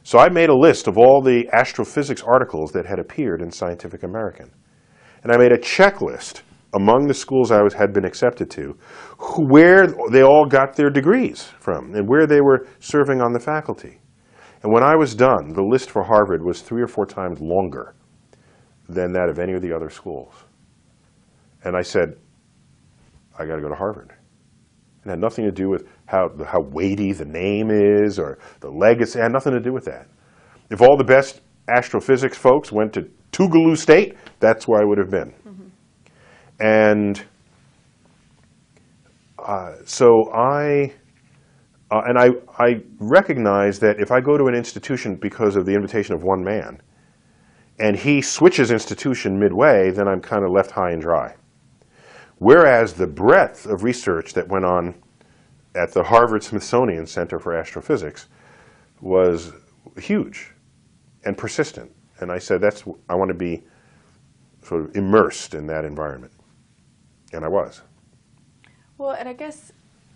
So I made a list of all the astrophysics articles that had appeared in Scientific American. And I made a checklist among the schools I had been accepted to, where they all got their degrees from and where they were serving on the faculty. And when I was done, the list for Harvard was 3 or 4 times longer than that of any of the other schools. And I said, I got to go to Harvard. It had nothing to do with how weighty the name is or the legacy. It had nothing to do with that. If all the best astrophysics folks went to Tougaloo State, that's where I would have been. And so I recognize that if I go to an institution because of the invitation of one man, and he switches institution midway, then I'm kind of left high and dry. Whereas the breadth of research that went on at the Harvard-Smithsonian Center for Astrophysics was huge and persistent. And I said, I want to be sort of immersed in that environment. And I was. Well, and I guess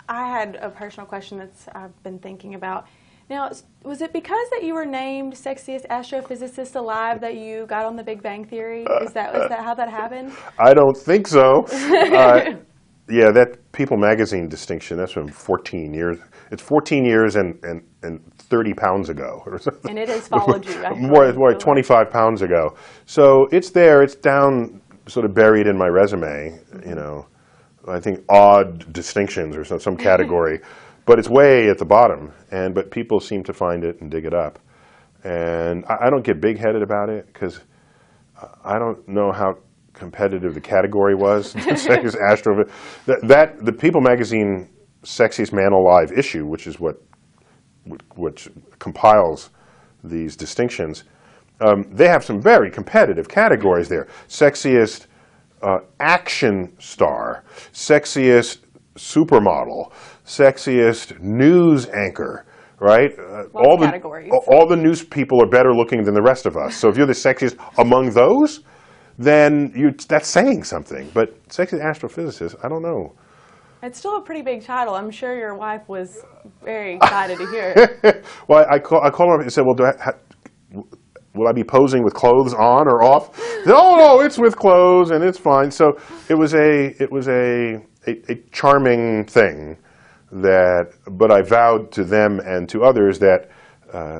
I had a personal question I've been thinking about. Now, was it because that you were named sexiest astrophysicist alive that you got on the Big Bang Theory? Was that how that happened? I don't think so. Yeah, that People magazine distinction, that's from 14 years. It's 14 years and 30 pounds ago. Or something. And it has followed you. More like 25 pounds ago. So it's there, it's down, sort of buried in my resume, you know. I think odd distinctions or some category. But it's way at the bottom, but people seem to find it and dig it up. And I don't get big-headed about it, because I don't know how competitive the category was. The People magazine Sexiest Man Alive issue, which is what compiles these distinctions, they have some very competitive categories there. Sexiest action star, sexiest supermodel, sexiest news anchor, right? All the news people are better looking than the rest of us. So if you're the sexiest among those, then that's saying something. But sexiest astrophysicist, I don't know. It's still a pretty big title. I'm sure your wife was very excited to hear it. Well, I called her and said, well, will I be posing with clothes on or off? No, it's with clothes and it's fine. So it was a charming thing but I vowed to them and to others that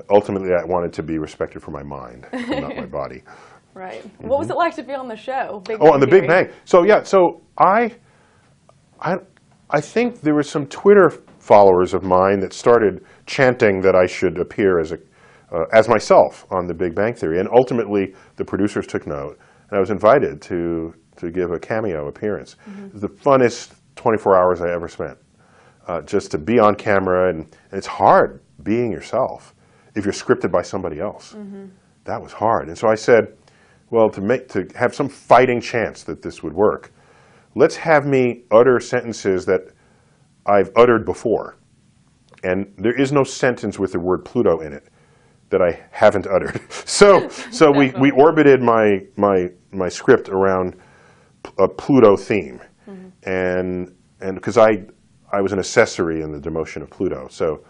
ultimately I wanted to be respected for my mind, and not my body. Right. What was it like to be on the show? On the Big Bang. So yeah, so I think there were some Twitter followers of mine that started chanting that I should appear as myself on the Big Bang Theory, and ultimately the producers took note, and I was invited to give a cameo appearance. It was the funnest 24 hours I ever spent, just to be on camera, and it's hard being yourself if you're scripted by somebody else. That was hard, and so I said, well, to have some fighting chance that this would work, let's have me utter sentences that I've uttered before, and there is no sentence with the word Pluto in it that I haven't uttered. So we orbited my script around a Pluto theme, and because I was an accessory in the demotion of Pluto, so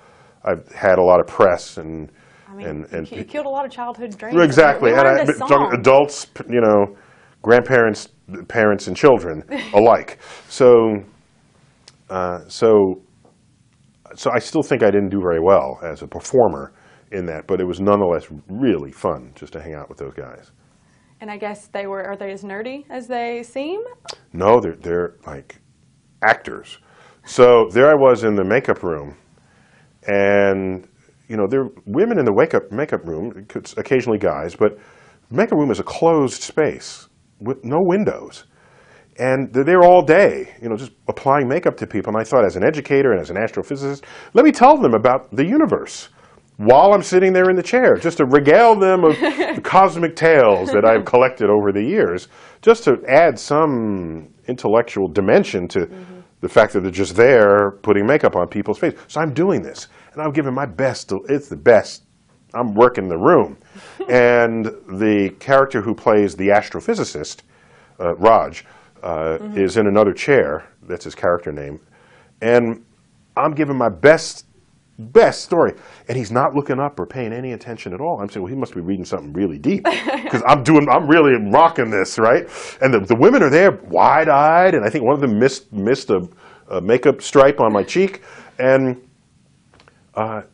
I've had a lot of press and you killed a lot of childhood dreams. Exactly, and adults, you know, grandparents, parents, and children alike. So so I still think I didn't do very well as a performer in that, but it was nonetheless really fun just to hang out with those guys. And I guess are they as nerdy as they seem? No, they're like actors. So there I was in the makeup room, and you know, there are women in the makeup room, occasionally guys, but the makeup room is a closed space with no windows. And they're there all day, you know, just applying makeup to people. And I thought, as an educator and as an astrophysicist, let me tell them about the universe while I'm sitting there in the chair, just to regale them of the cosmic tales that I've collected over the years, just to add some intellectual dimension to the fact that they're just there putting makeup on people's faces. So I'm doing this, and I'm giving my best. It's the best. I'm working the room. And the character who plays the astrophysicist, Raj, is in another chair. That's his character name. And I'm giving my best story, and he's not looking up or paying any attention at all. I'm saying, well, he must be reading something really deep, because I'm really rocking this, right? And the women are there, wide-eyed, and I think one of them missed a makeup stripe on my cheek, and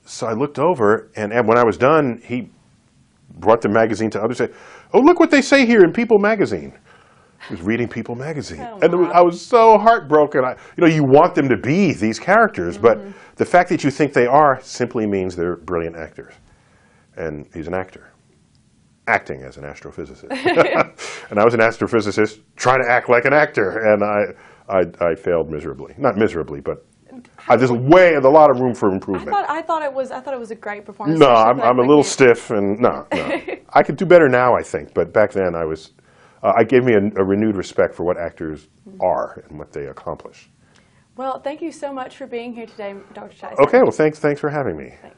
so I looked over, and when I was done, he brought the magazine to others and said, "Oh, look what they say here in People magazine." He was reading People magazine, and I was so heartbroken. You know, you want them to be these characters, but the fact that you think they are simply means they're brilliant actors. And he's an actor, acting as an astrophysicist. And I was an astrophysicist trying to act like an actor, and I failed miserably. Not miserably, but there's a lot of room for improvement. I thought it was a great performance. No, I'm a little stiff, and no. I could do better now, I think, but back then I was. It gave me a renewed respect for what actors are and what they accomplish. Well, thank you so much for being here today, Dr. Tyson. Okay, well, thanks for having me. Thanks.